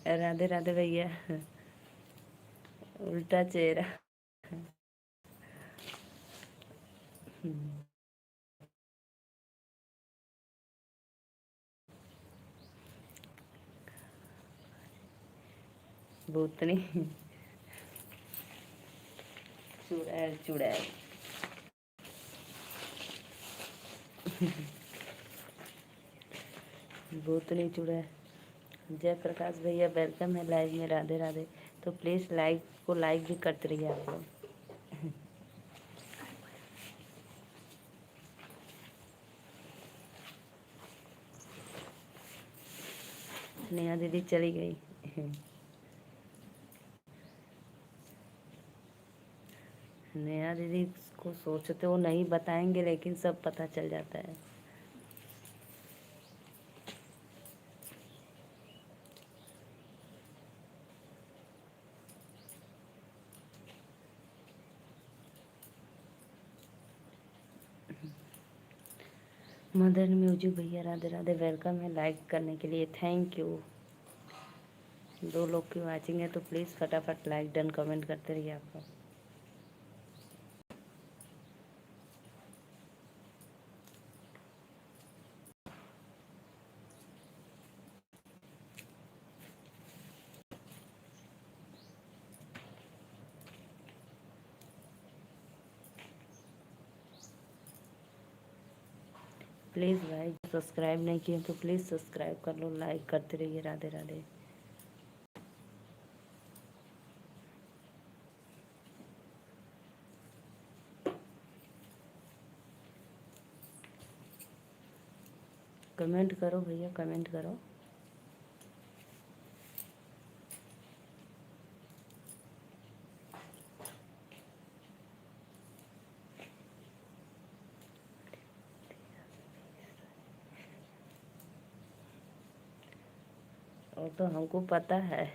राधे राधे भैया। उल्टा चेहरा। भूतनी। चुड़ैल चुड़ैल। भूतनी चुड़ैल। जय प्रकाश भैया वेलकम है लाइव में, राधे राधे। तो प्लीज़ लाइक को लाइक भी करते रहिए आप लोग। नेहा दीदी चली गई। नेहा दीदी को सोचते वो नहीं बताएंगे, लेकिन सब पता चल जाता है। मदर म्यूजिक भैया राधे राधे वेलकम है लाइक करने के लिए, थैंक यू। 2 लोग की वाचिंग है तो प्लीज़ फटाफट लाइक डन कमेंट करते रहिए आप लोग। प्लीज़ भाई सब्सक्राइब नहीं किए तो प्लीज़ सब्सक्राइब कर लो, लाइक करते रहिए, राधे राधे। कमेंट करो भैया, कमेंट करो। वो तो हमको पता है।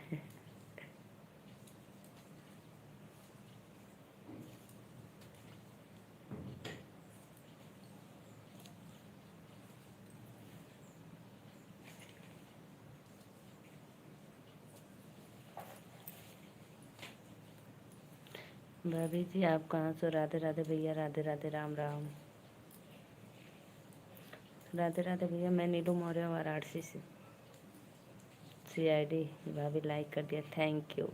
भाभी जी आप कहाँ से? राधे राधे भैया, राधे राधे, राम राम। राधे राधे भैया, मैं नीलू मौर्य वाराणसी से, CID। भाभी लाइक कर दिया, थैंक यू।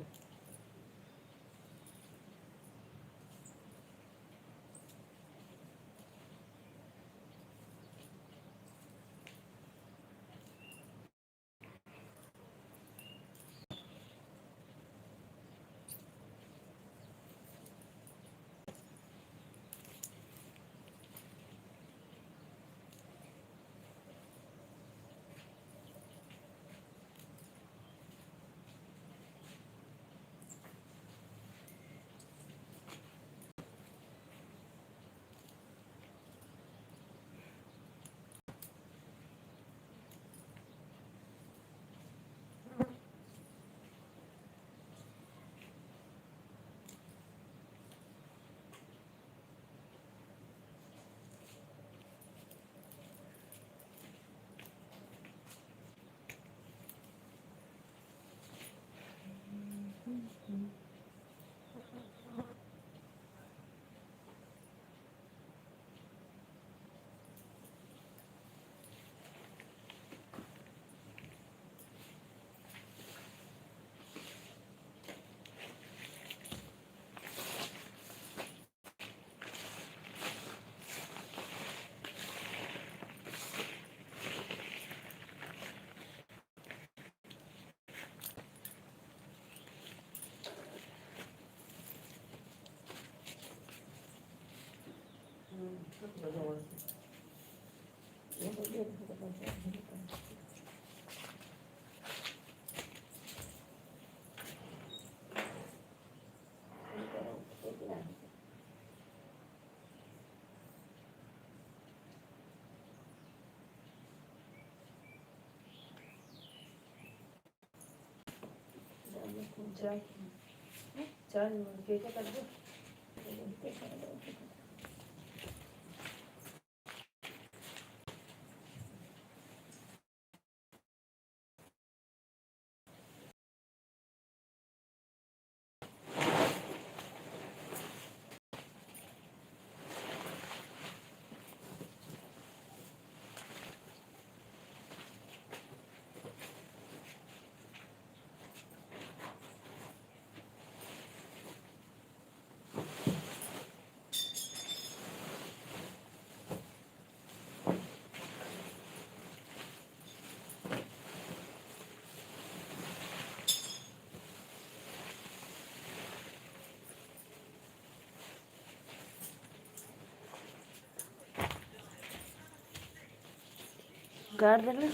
चल केक कर दो। काट देना।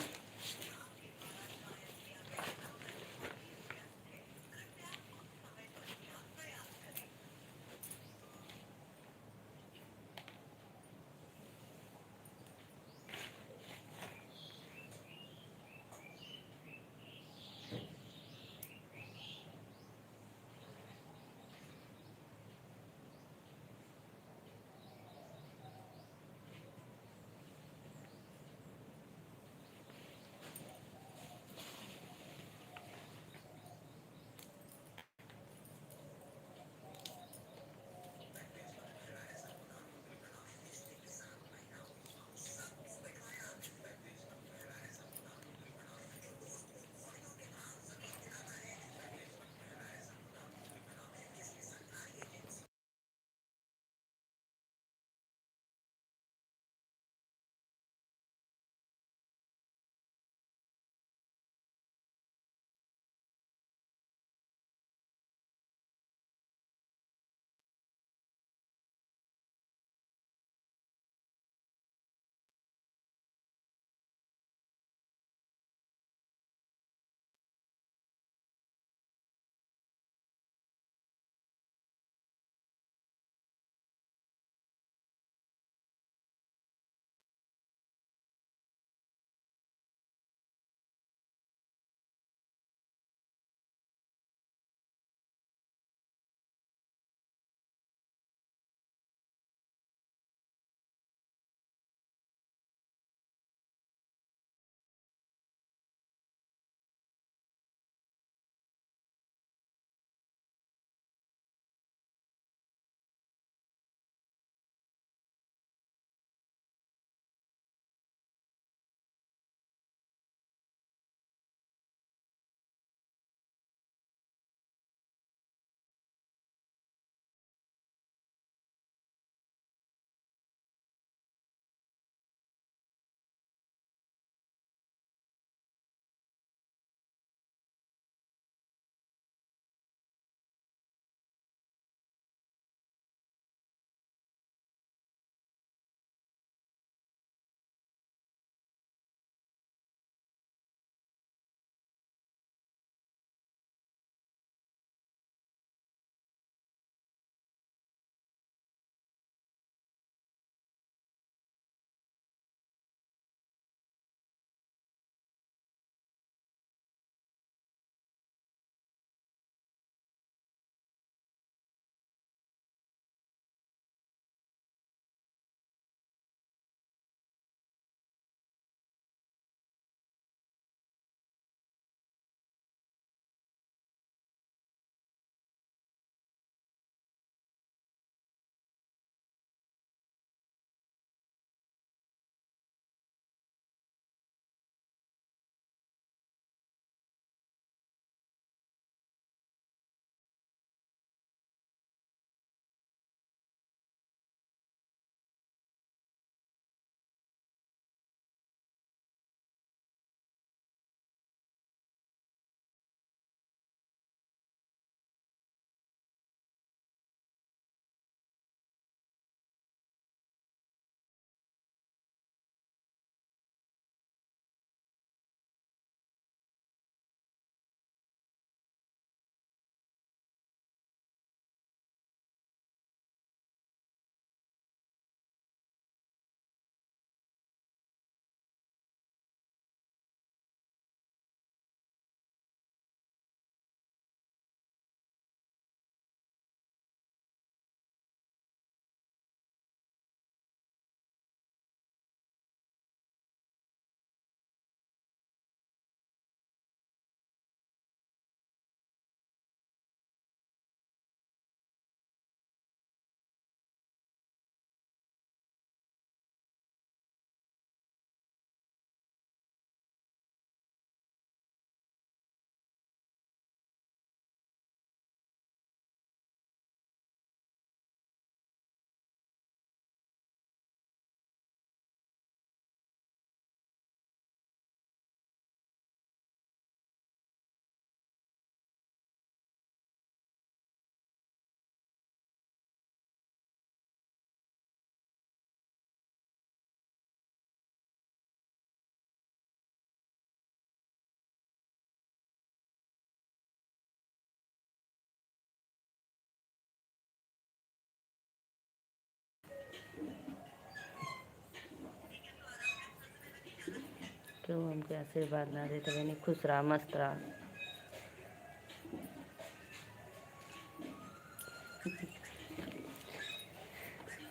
क्यों हमके आशीर्वाद ना देते बहनी? खुश रहा, मस्त रहा।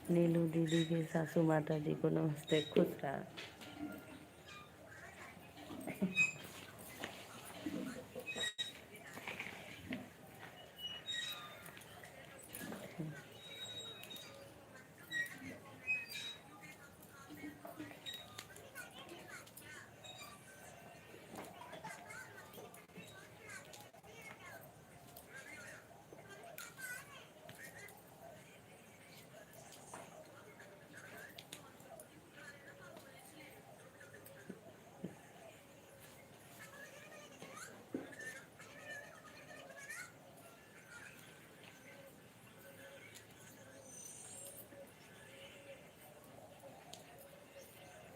नीलू दीदी के सासू माता जी को नमस्ते। खुश रहा।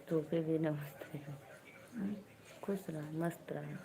तोके भी नमस्ते। खुश रहा, मस्त रहा।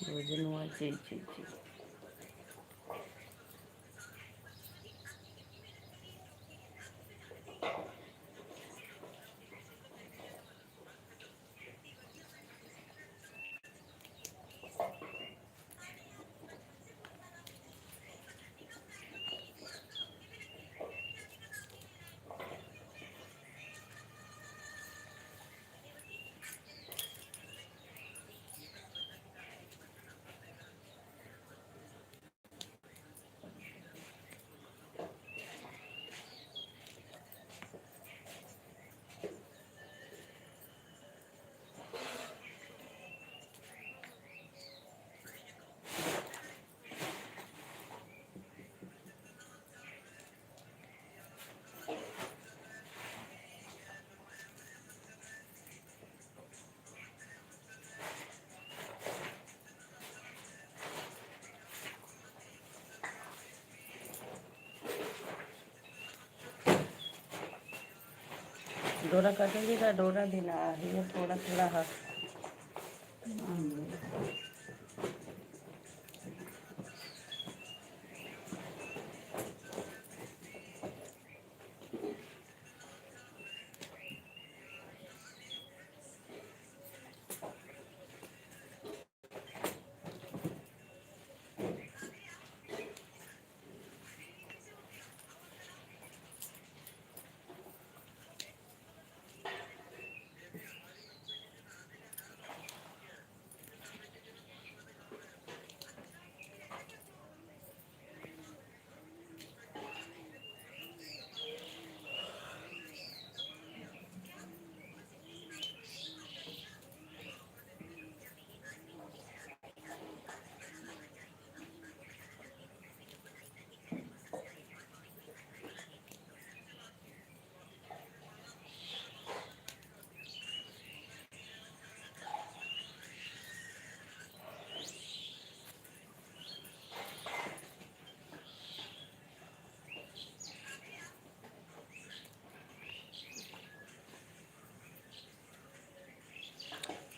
भोजन हुआ? जी जी जी। डोरा काटेंगे का? डोरा देना है थोड़ा थोड़ा हाथ।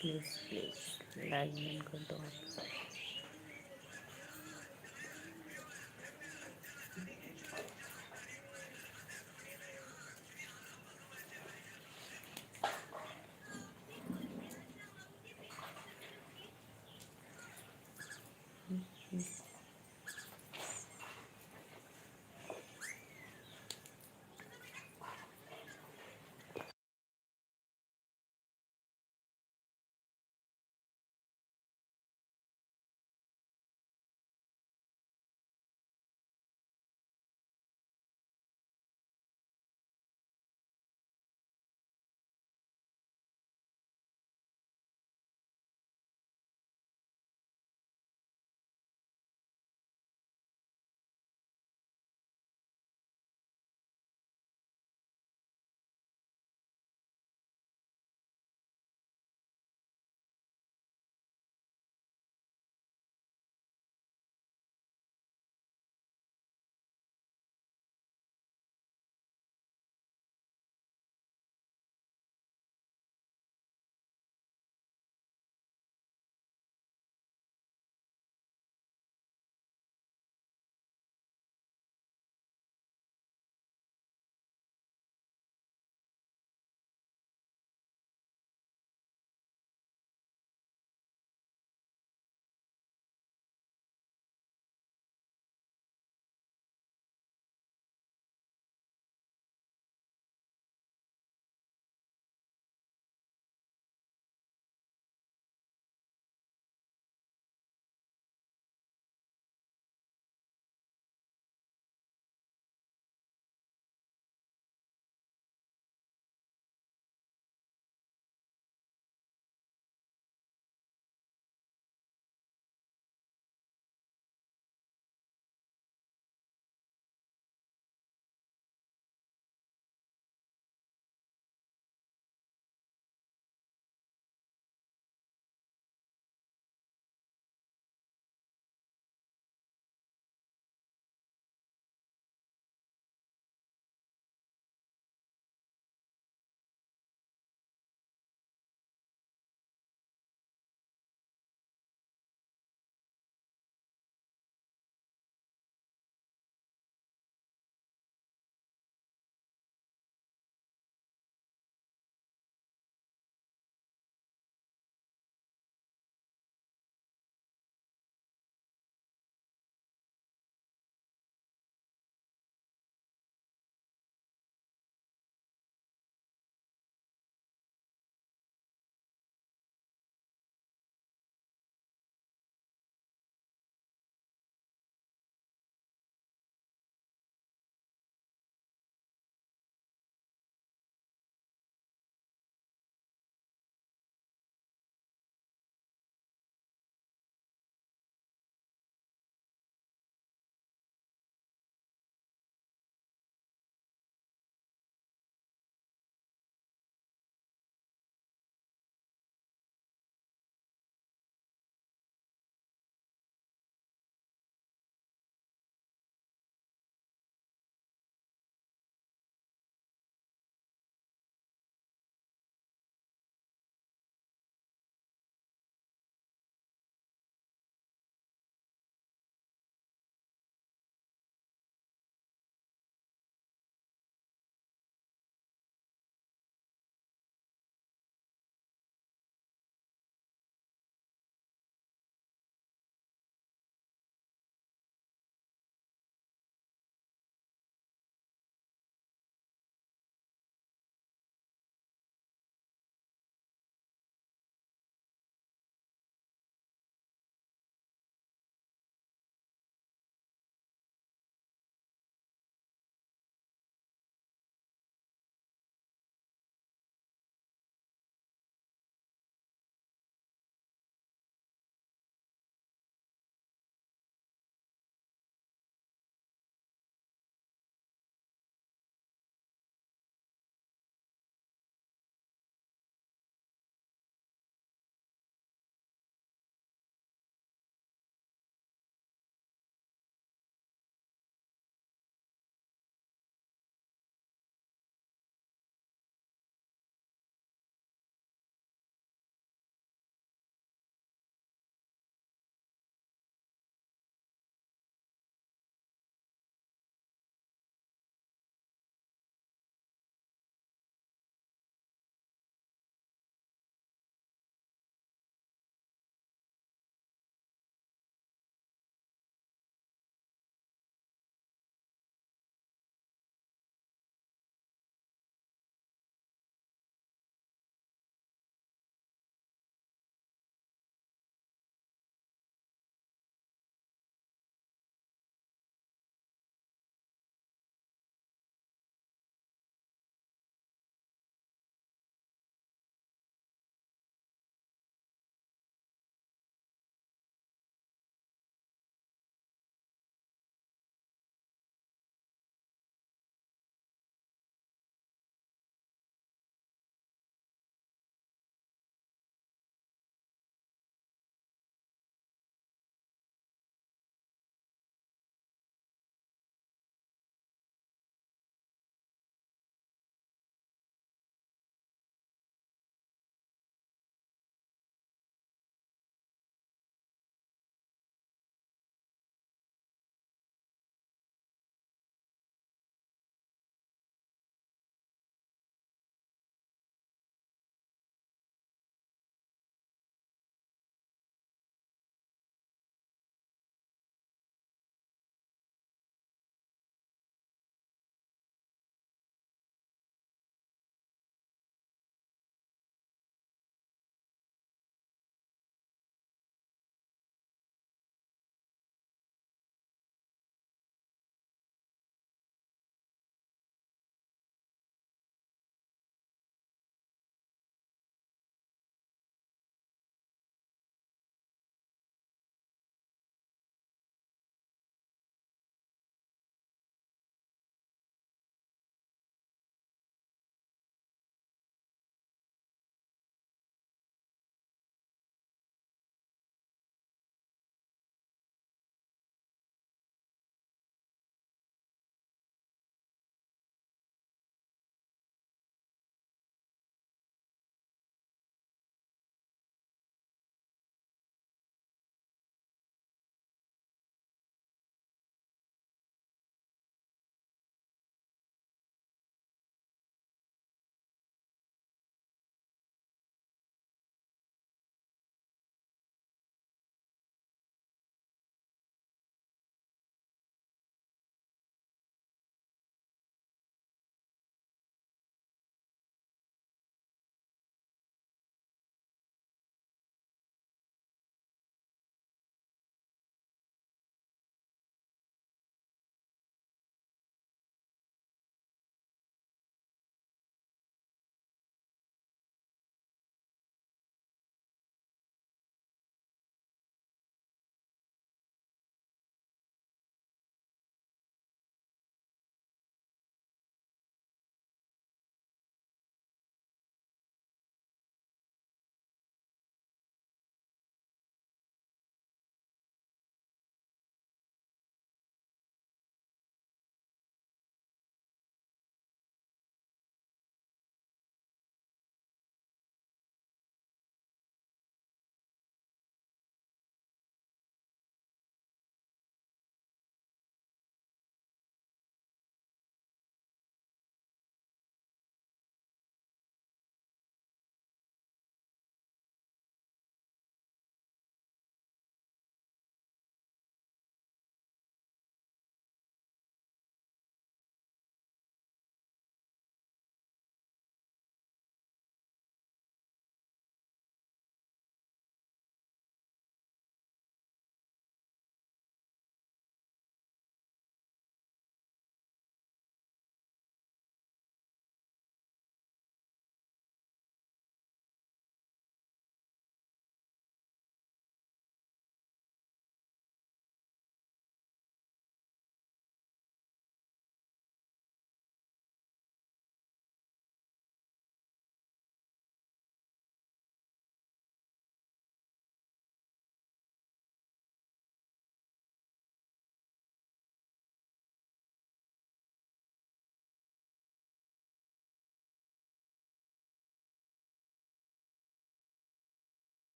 प्लीज़ प्लीज़ लाइक कर दो।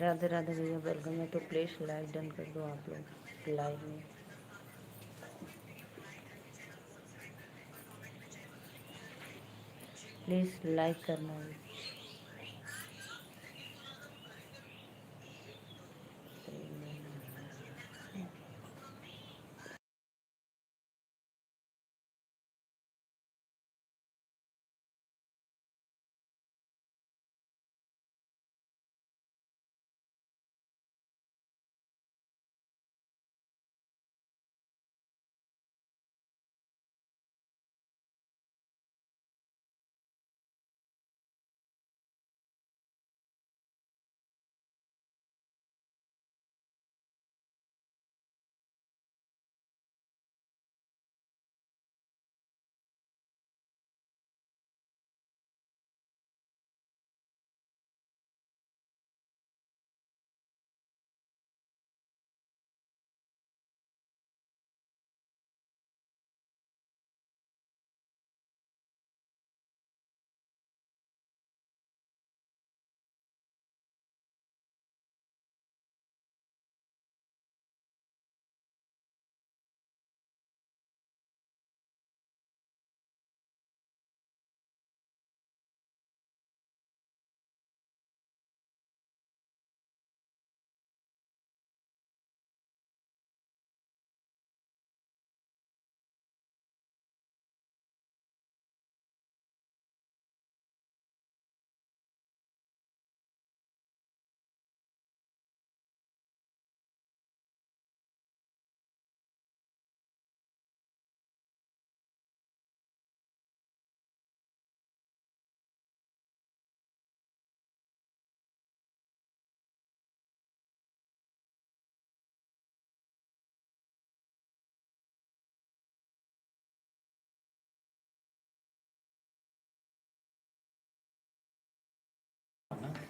राधे राधे भैया, वेलकम है। तो प्लीज़ लाइक डन कर दो आप लोग लाइव में। प्लीज़ लाइक करना है।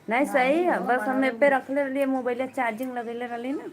नहीं सही है, बस हमें पे रख ले लिए मोबाइल चार्जिंग लगेले रही ना।